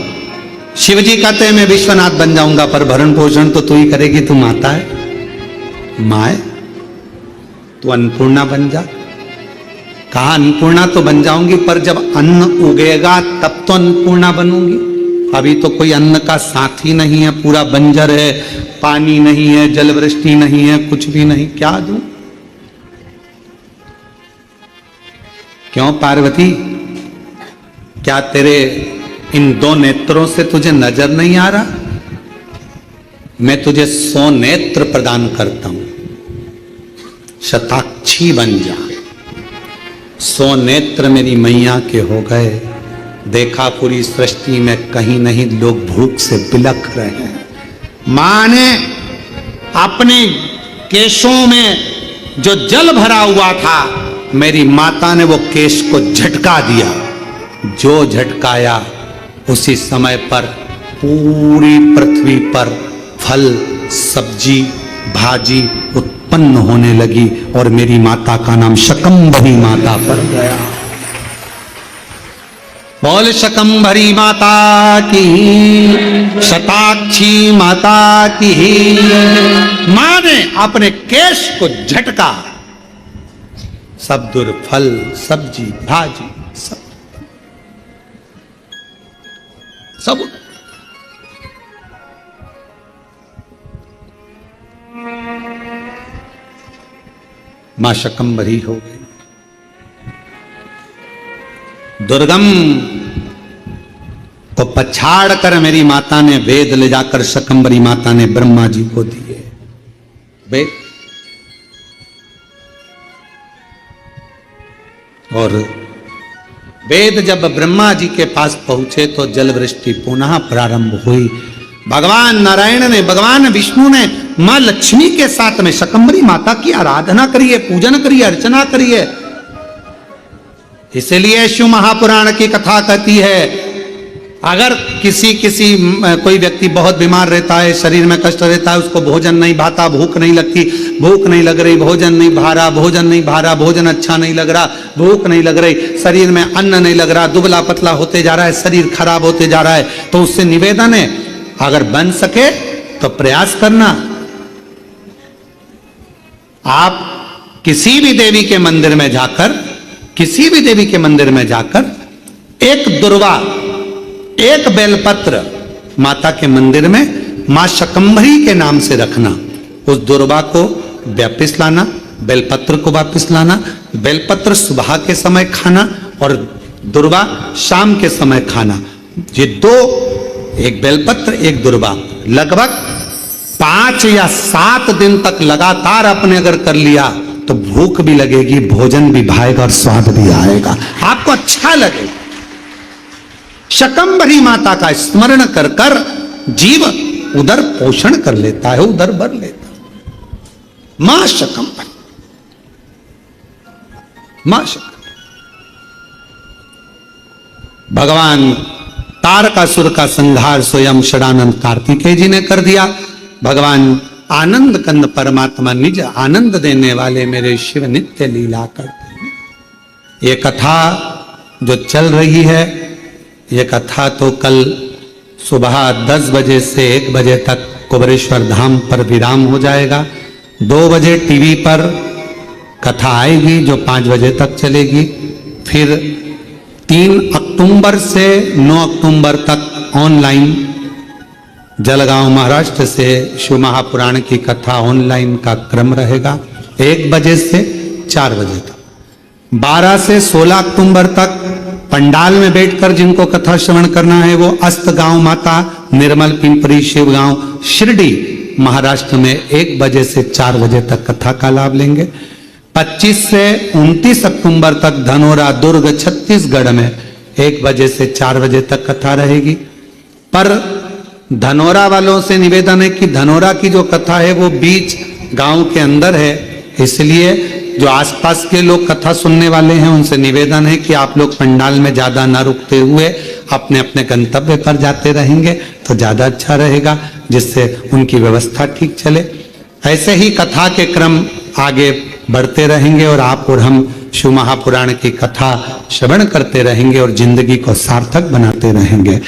शिव जी कहते हैं मैं विश्वनाथ बन जाऊंगा, पर भरण पोषण तो तू ही करेगी, तू माता है, माँ है, तू अन्नपूर्णा बन जा। कहा अन्नपूर्णा तो बन जाऊंगी, पर जब अन्न उगेगा तब तो अन्नपूर्णा बनूंगी। अभी तो कोई अन्न का साथी नहीं है, पूरा बंजर है, पानी नहीं है, जल वृष्टि नहीं है, कुछ भी नहीं, क्या दूं? क्यों पार्वती, क्या तेरे इन दो नेत्रों से तुझे नजर नहीं आ रहा? मैं तुझे 100 नेत्र प्रदान करता हूं, शताक्षी बन जा। 100 नेत्र मेरी मैया के हो गए। देखा पूरी सृष्टि में कहीं नहीं लोग भूख से बिलख रहे हैं। मां ने अपने केशों में जो जल भरा हुआ था, मेरी माता ने वो केश को झटका दिया। जो झटकाया उसी समय पर पूरी पृथ्वी पर फल, सब्जी, भाजी उत्पन्न होने लगी और मेरी माता का नाम शकंभरी माता पड़ गया। बोल शकंभरी माता की, शताक्षी माता की। मां ने अपने केश को झटका, सब दुर्फल, सब्जी भाजी सब मां शकंभरी हो गई। दुर्गम तो पछाड़ कर मेरी माता ने वेद ले जाकर शकंभरी माता ने ब्रह्मा जी को दिए वेद। और वेद जब ब्रह्मा जी के पास पहुंचे तो जल वृष्टि पुनः प्रारंभ हुई। भगवान नारायण ने, भगवान विष्णु ने मां लक्ष्मी के साथ में शकंभरी माता की आराधना करिए, पूजन करिए, अर्चना करिए। इसलिए शिव महापुराण की कथा कहती है, अगर किसी कोई व्यक्ति बहुत बीमार रहता है, शरीर में कष्ट रहता है, उसको भोजन नहीं भाता, भूख नहीं लगती, भूख नहीं लग रही, भोजन नहीं भा रहा, भोजन नहीं भा रहा, भोजन अच्छा नहीं लग रहा, भूख नहीं लग रही, शरीर में अन्न नहीं लग रहा, दुबला पतला होते जा रहा है, शरीर खराब होते जा रहा है, तो उससे निवेदन है, अगर बन सके तो प्रयास करना। आप किसी भी देवी के मंदिर में जाकर, किसी भी देवी के मंदिर में जाकर एक दुर्वा, एक बेलपत्र माता के मंदिर में मां शकंभरी के नाम से रखना। उस दुर्वा को वापिस लाना, बेलपत्र को वापिस लाना। बेलपत्र सुबह के समय खाना और दुर्वा शाम के समय खाना। ये दो, एक बेलपत्र एक दुर्वा, लगभग 5 या 7 दिन तक लगातार आपने अगर कर लिया तो भूख भी लगेगी, भोजन भी भाएगा और स्वाद भी आएगा, आपको अच्छा लगेगा। शकंभरी माता का स्मरण कर कर जीव उदर पोषण कर लेता है, उदर भर लेता है। मां शकंभरी, मां शकंभरी। भगवान तारकासुर का संहार स्वयं षडानंद कार्तिकेय जी ने कर दिया। भगवान आनंद कंद परमात्मा निज आनंद देने वाले मेरे शिव नित्य लीला करते हैं। ये कथा जो चल रही है, ये कथा तो कल सुबह 10 बजे से 1 बजे तक कुबरेश्वर धाम पर विराम हो जाएगा। 2 बजे टीवी पर कथा आएगी जो 5 बजे तक चलेगी। फिर 3 अक्टूबर से 9 अक्टूबर तक ऑनलाइन जलगांव महाराष्ट्र से शिव महापुराण की कथा ऑनलाइन का क्रम रहेगा 1 बजे से 4 बजे तक। 12 से 16 अक्टूबर तक पंडाल में बैठकर जिनको कथा श्रवण करना है वो अस्तगांव माता, निर्मल पिंपरी शिव गांव, शिरडी महाराष्ट्र में 1 बजे से 4 बजे तक कथा का लाभ लेंगे। 25 से 29 अक्टूबर तक धनोरा दुर्ग छत्तीसगढ़ में 1 बजे से 4 बजे तक कथा रहेगी। पर धनोरा वालों से निवेदन है कि धनोरा की जो कथा है वो बीच गांव के अंदर है, इसलिए जो आसपास के लोग कथा सुनने वाले हैं उनसे निवेदन है कि आप लोग पंडाल में ज्यादा ना रुकते हुए अपने अपने गंतव्य पर जाते रहेंगे तो ज्यादा अच्छा रहेगा, जिससे उनकी व्यवस्था ठीक चले। ऐसे ही कथा के क्रम आगे बढ़ते रहेंगे और आप और हम शिव महापुराण की कथा श्रवण करते रहेंगे और जिंदगी को सार्थक बनाते रहेंगे।